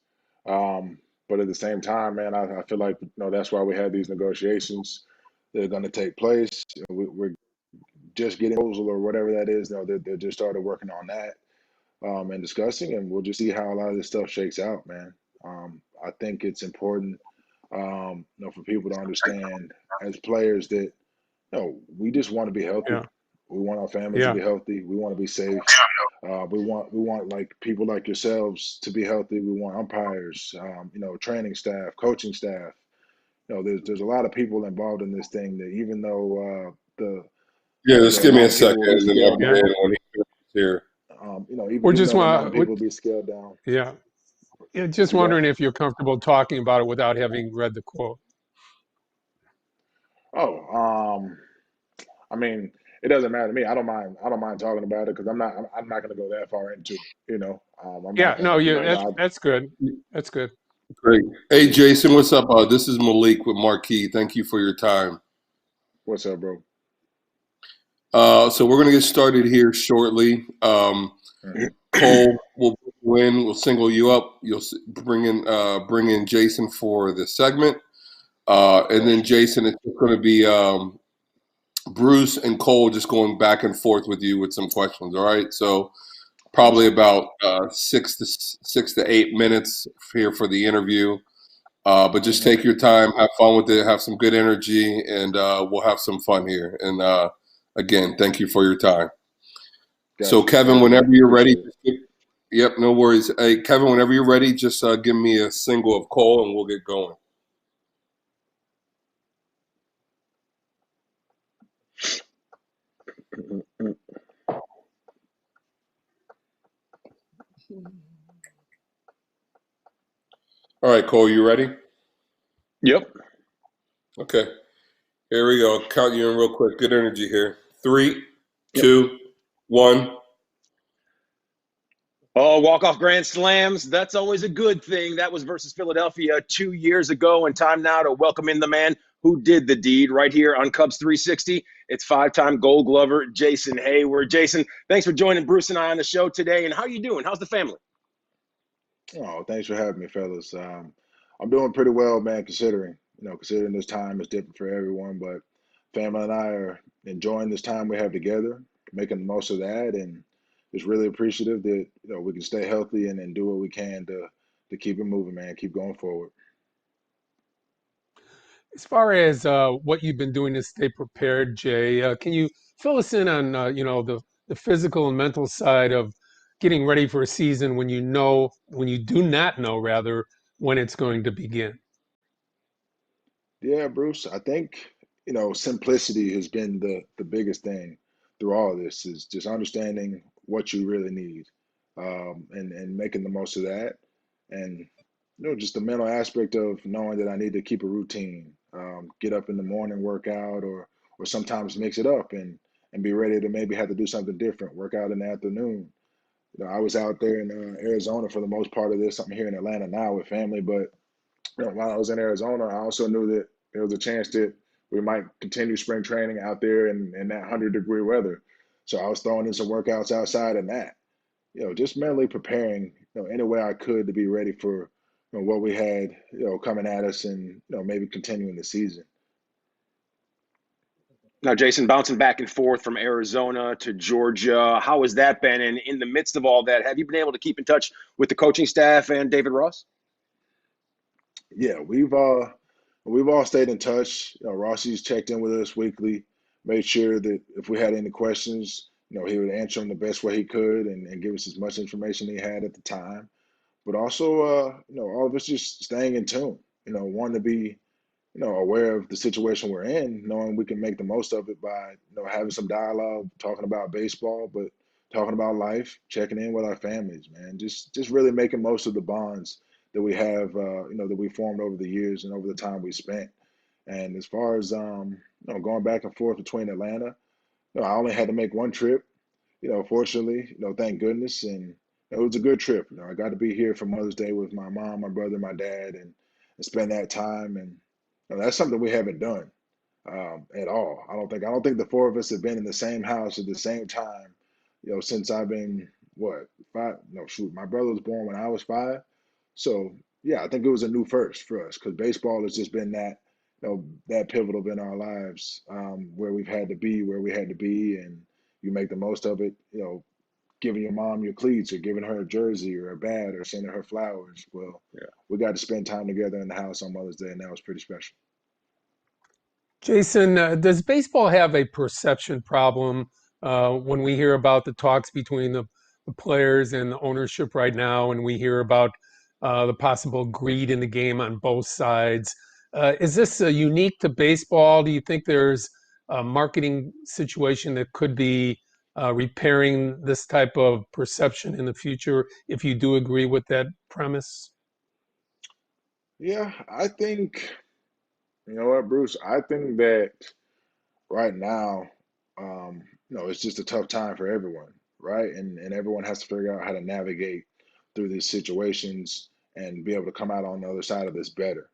But at the same time, man, I feel like, that's why we had these negotiations. They're going to take place. We're just getting proposal or whatever that is. They just started working on that and discussing, and we'll just see how a lot of this stuff shakes out, man. I think it's important, for people to understand as players that no, we just want to be healthy. Yeah, We want our families to yeah, be healthy. We want to be safe. We want like people like yourselves to be healthy. We want umpires, training staff, coaching staff. There's a lot of people involved in this thing that even though Yeah, just a give me lot a of people second, will be and then I'll scaled get in yeah. down. when he's here. We're Even just though the amount of want, people will be scaled down. yeah, just What you got? wondering if you're comfortable talking about it without having read the quote. Oh, I mean, it doesn't matter to me. I don't mind. I don't mind talking about it because I'm not going to go that far into it. I'm not Yeah, going no, to. yeah, I, that's good. That's good. Great. Hey, Jason, what's up? This is Malik with Marquee. Thank you for your time. what's up, bro? So we're going to get started here shortly. Mhm. Cole will win. We'll single you up. You'll bring in Jason for the segment, and then Gotcha. Jason, it's going to be Bruce and Cole just going back and forth with you with some questions. All right. So probably Awesome. about 6 to 8 minutes here for the interview. But just hmm take your time, have fun with it, have some good energy, and we'll have some fun here. And again, thank you for your time. So, Gotcha. Kevin, Thank you, whenever man. you're ready, Appreciate it. yep, no worries. Hey, Kevin, whenever you're ready, just give me a single of Cole, and we'll get going. Mhm. All right, Cole, you ready? Yep. Okay, here we go. Count you in real quick. Good energy here. Three, Yep. 2, 1. Oh, walk-off grand slams. That's always a good thing. That was versus Philadelphia 2 years ago. And time now to welcome in the man who did the deed right here on Cubs 360. It's five-time Gold Glover, Jason Hayward. Jason, thanks for joining Bruce and I on the show today. And how you doing? How's the family? Oh, thanks for having me, fellas. I'm doing pretty well, man, considering this time is different for everyone, but family and I are enjoying this time we have together, making the most of that, and just really appreciative that, we can stay healthy and do what we can to keep it moving, man, keep going forward. As far as what you've been doing to stay prepared, Jay, can you fill us in on the physical and mental side of getting ready for a season when you do not know rather when it's going to begin? Yeah, Bruce, I think, simplicity has been the biggest thing through all of this is just understanding what you really need, and making the most of that. And, just the mental aspect of knowing that I need to keep a routine, get up in the morning, work out, or sometimes mix it up and be ready to maybe have to do something different, work out in the afternoon. I was out there in Arizona for the most part of this. I'm here in Atlanta now with family, but while I was in Arizona, I also knew that there was a chance that we might continue spring training out there in that 100-degree weather. So I was throwing in some workouts outside in that, just mentally preparing, any way I could to be ready for, what we had, coming at us and, maybe continuing the season. Now, Jason, bouncing back and forth from Arizona to Georgia, how has that been? And in the midst of all that, have you been able to keep in touch with the coaching staff and David Ross? Yeah, we've all stayed in touch. Rossi's checked in with us weekly, made sure that if we had any questions, he would answer them the best way he could and give us as much information he had at the time. But also, all of us just staying in tune. Wanting to be aware of the situation we're in, knowing we can make the most of it by, having some dialogue, talking about baseball, but talking about life, checking in with our families, man. Just really making most of the bonds that we have, that we formed over the years and over the time we spent. And as far as going back and forth between Atlanta, I only had to make one trip, fortunately, thank goodness. And it was a good trip. I got to be here for Mother's Day with my mom, my brother, my dad, and spend that time. And that's something we haven't done at all. I don't think the four of us have been in the same house at the same time, since I've been what, 5? No, shoot, my brother was born when I was 5. So yeah, I think it was a new first for us because baseball has just been that pivotal in our lives, where we've had to be where we had to be, and you make the most of it. Giving your mom your cleats or giving her a jersey or a bat or sending her flowers. Well, Yeah. we got to spend time together in the house on Mother's Day, and that was pretty special. Jason, does baseball have a perception problem when we hear about the talks between the players and the ownership right now, and we hear about the possible greed in the game on both sides? Is this unique to baseball? Do you think there's a marketing situation that could be repairing this type of perception in the future, if you do agree with that premise? Yeah, I think, you know what, Bruce, I think that right now, it's just a tough time for everyone, right? And everyone has to figure out how to navigate through these situations and be able to come out on the other side of this better.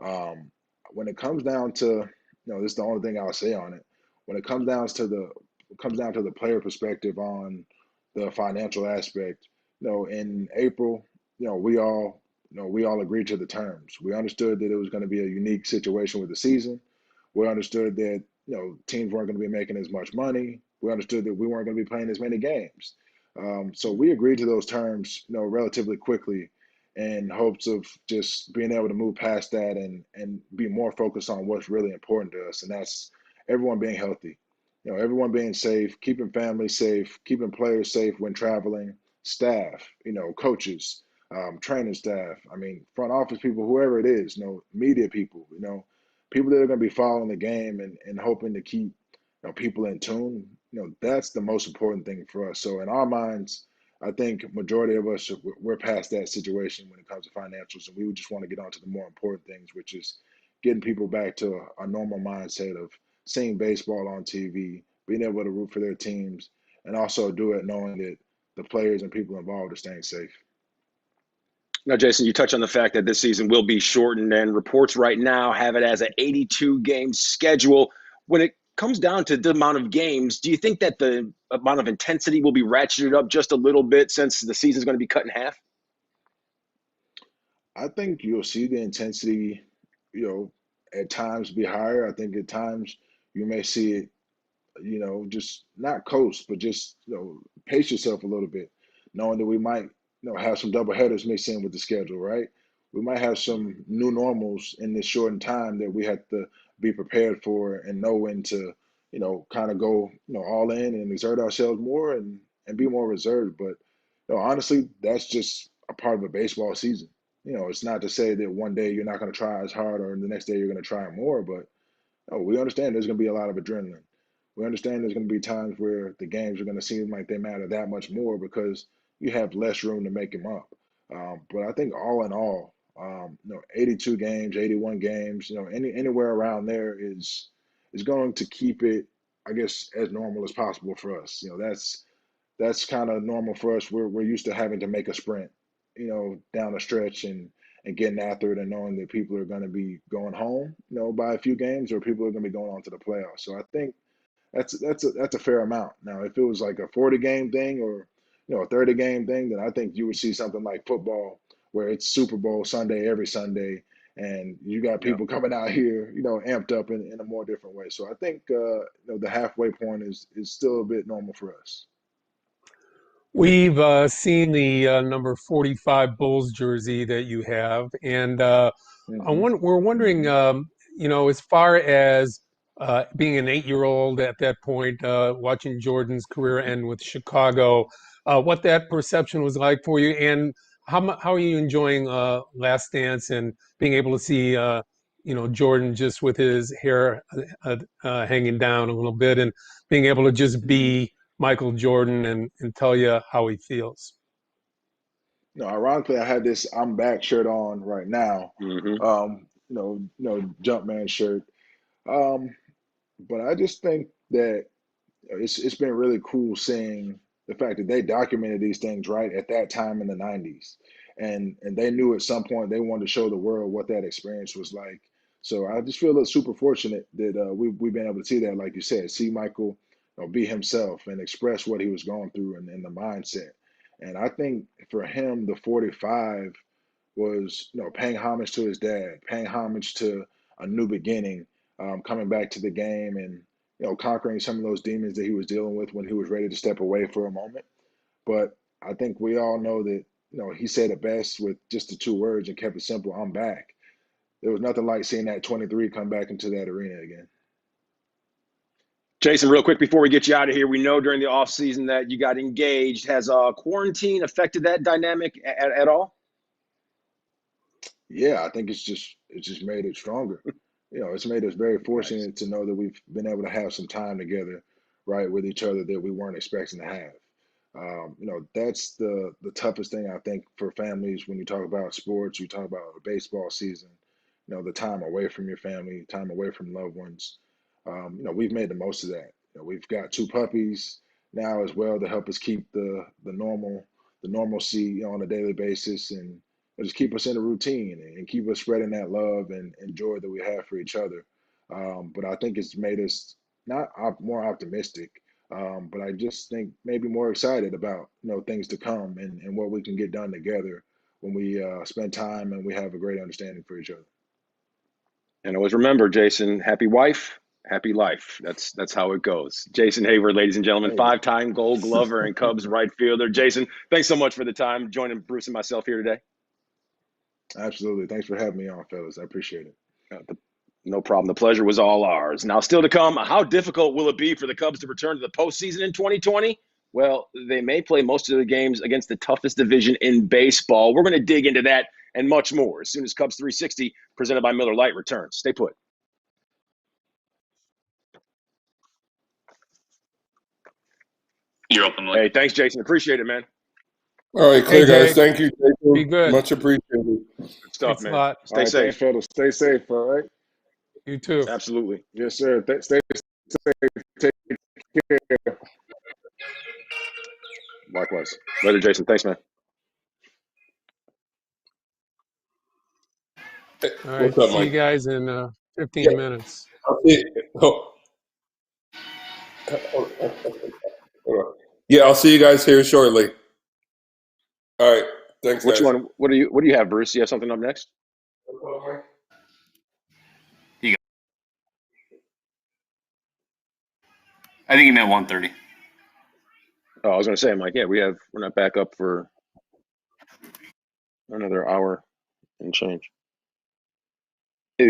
Um, when it comes down to, this is the only thing I'll say on it. When it comes down to the player perspective on the financial aspect, in April, we all agreed to the terms. We understood that it was going to be a unique situation with the season. We understood that, teams weren't going to be making as much money. We understood that we weren't going to be playing as many games. So we agreed to those terms, relatively quickly in hopes of just being able to move past that and be more focused on what's really important to us, and that's everyone being healthy, everyone being safe, keeping families safe, keeping players safe when traveling, staff, coaches, training staff. I mean, front office people, whoever it is, media people, people that are going to be following the game and hoping to keep people in tune. That's the most important thing for us. So in our minds, I think majority of us we're past that situation when it comes to financials, and we would just want to get on to the more important things, which is getting people back to a normal mindset of seeing baseball on TV, being able to root for their teams, and also do it knowing that the players and people involved are staying safe. Now, Jason, you touch on the fact that this season will be shortened, and reports right now have it as an 82 game schedule. When it comes down to the amount of games, do you think that the amount of intensity will be ratcheted up just a little bit since the season is going to be cut in half? I think you'll see the intensity, at times be higher. I think at times you may see it, just not coast, but just, pace yourself a little bit, knowing that we might, have some double headers mixed in with the schedule, right? We might have some new normals in this shortened time that we have to be prepared for and know when to, kind of go, all in and exert ourselves more and be more reserved. But, honestly, that's just a part of a baseball season. It's not to say that one day you're not going to try as hard or the next day you're going to try more, but we understand there's going to be a lot of adrenaline. We understand there's going to be times where the games are going to seem like they matter that much more because you have less room to make them up. But I think all in all, 82 games, 81 games, anywhere around there is going to keep it, I guess, as normal as possible for us. That's kind of normal for us. We're used to having to make a sprint, down a stretch and getting after it and knowing that people are going to be going home, by a few games, or people are going to be going on to the playoffs. So I think that's a fair amount. Now, if it was like a 40 game thing or a 30 game thing, then I think you would see something like football where it's Super Bowl Sunday every Sunday and you got Yeah. people coming out here, amped up in a more different way. So I think the halfway point is still a bit normal for us. We've seen the number 45 Bulls jersey that you have, and we're wondering, as far as being an 8-year-old at that point, watching Jordan's career end with Chicago, what that perception was like for you, and how are you enjoying Last Dance and being able to see, Jordan just with his hair hanging down a little bit and being able to just be Michael Jordan and tell you how he feels. No, ironically, I had this "I'm Back" shirt on right now. Mm-hmm. Jumpman shirt. Um, but I just think that it's been really cool seeing the fact that they documented these things right at that time in the '90s, and they knew at some point they wanted to show the world what that experience was like. So I just feel super fortunate that we've been able to see that, like you said, see Michael be himself and express what he was going through and the mindset. And I think for him, the 45 was paying homage to his dad, paying homage to a new beginning, coming back to the game and conquering some of those demons that he was dealing with when he was ready to step away for a moment. But I think we all know that he said it best with just the 2 words and kept it simple. "I'm back." There was nothing like seeing that 23 come back into that arena again. Jason, real quick before we get you out of here, we know during the off season that you got engaged. Has quarantine affected that dynamic at all? Yeah, I think it's just made it stronger. It's made us very Nice. fortunate to know that we've been able to have some time together, right, with each other that we weren't expecting to have. That's the toughest thing I think for families when you talk about sports, you talk about a baseball season, the time away from your family, time away from loved ones. We've made the most of that. We've got 2 puppies now as well to help us keep the normalcy on a daily basis and just keep us in a routine and keep us spreading that love and joy that we have for each other. But I think it's made us not more optimistic, but I just think maybe more excited about things to come and what we can get done together when we spend time and we have a great understanding for each other. And always remember, Jason, happy wife, happy life. That's how it goes. Jason Hayward, ladies and gentlemen, Hey, 5-time Gold Glover and Cubs right fielder. Jason, thanks so much for the time joining Bruce and myself here today. absolutely. Thanks for having me on, fellas. I appreciate it. No problem. The pleasure was all ours. Now, still to come, how difficult will it be for the Cubs to return to the postseason in 2020? Well, they may play most of the games against the toughest division in baseball. We're going to dig into that and much more as soon as Cubs 360, presented by Miller Lite, returns. Stay put. You're open, Hey, thanks, Jason. Appreciate it, man. All right, clear, Hey, guys. Jake, Thank you, be Jason. good. Much appreciated. Good stuff, Thanks a man. lot. All Stay right, thanks, safe. fellas. Stay safe. All right. You too. Absolutely. Yes, sir. Stay safe. Take care. Likewise. Later, Jason. Thanks, man. Hey, All right. what's up, See you Mike? guys in Yeah, 15 minutes. I'll see. Oh, hold on. Yeah, I'll see you guys here shortly. All right. Thanks, Which guys. one? What do you have, Bruce? You have something up next? I think he meant 1:30. Oh, I was going to say, I'm like, yeah, we're not back up for another hour and change.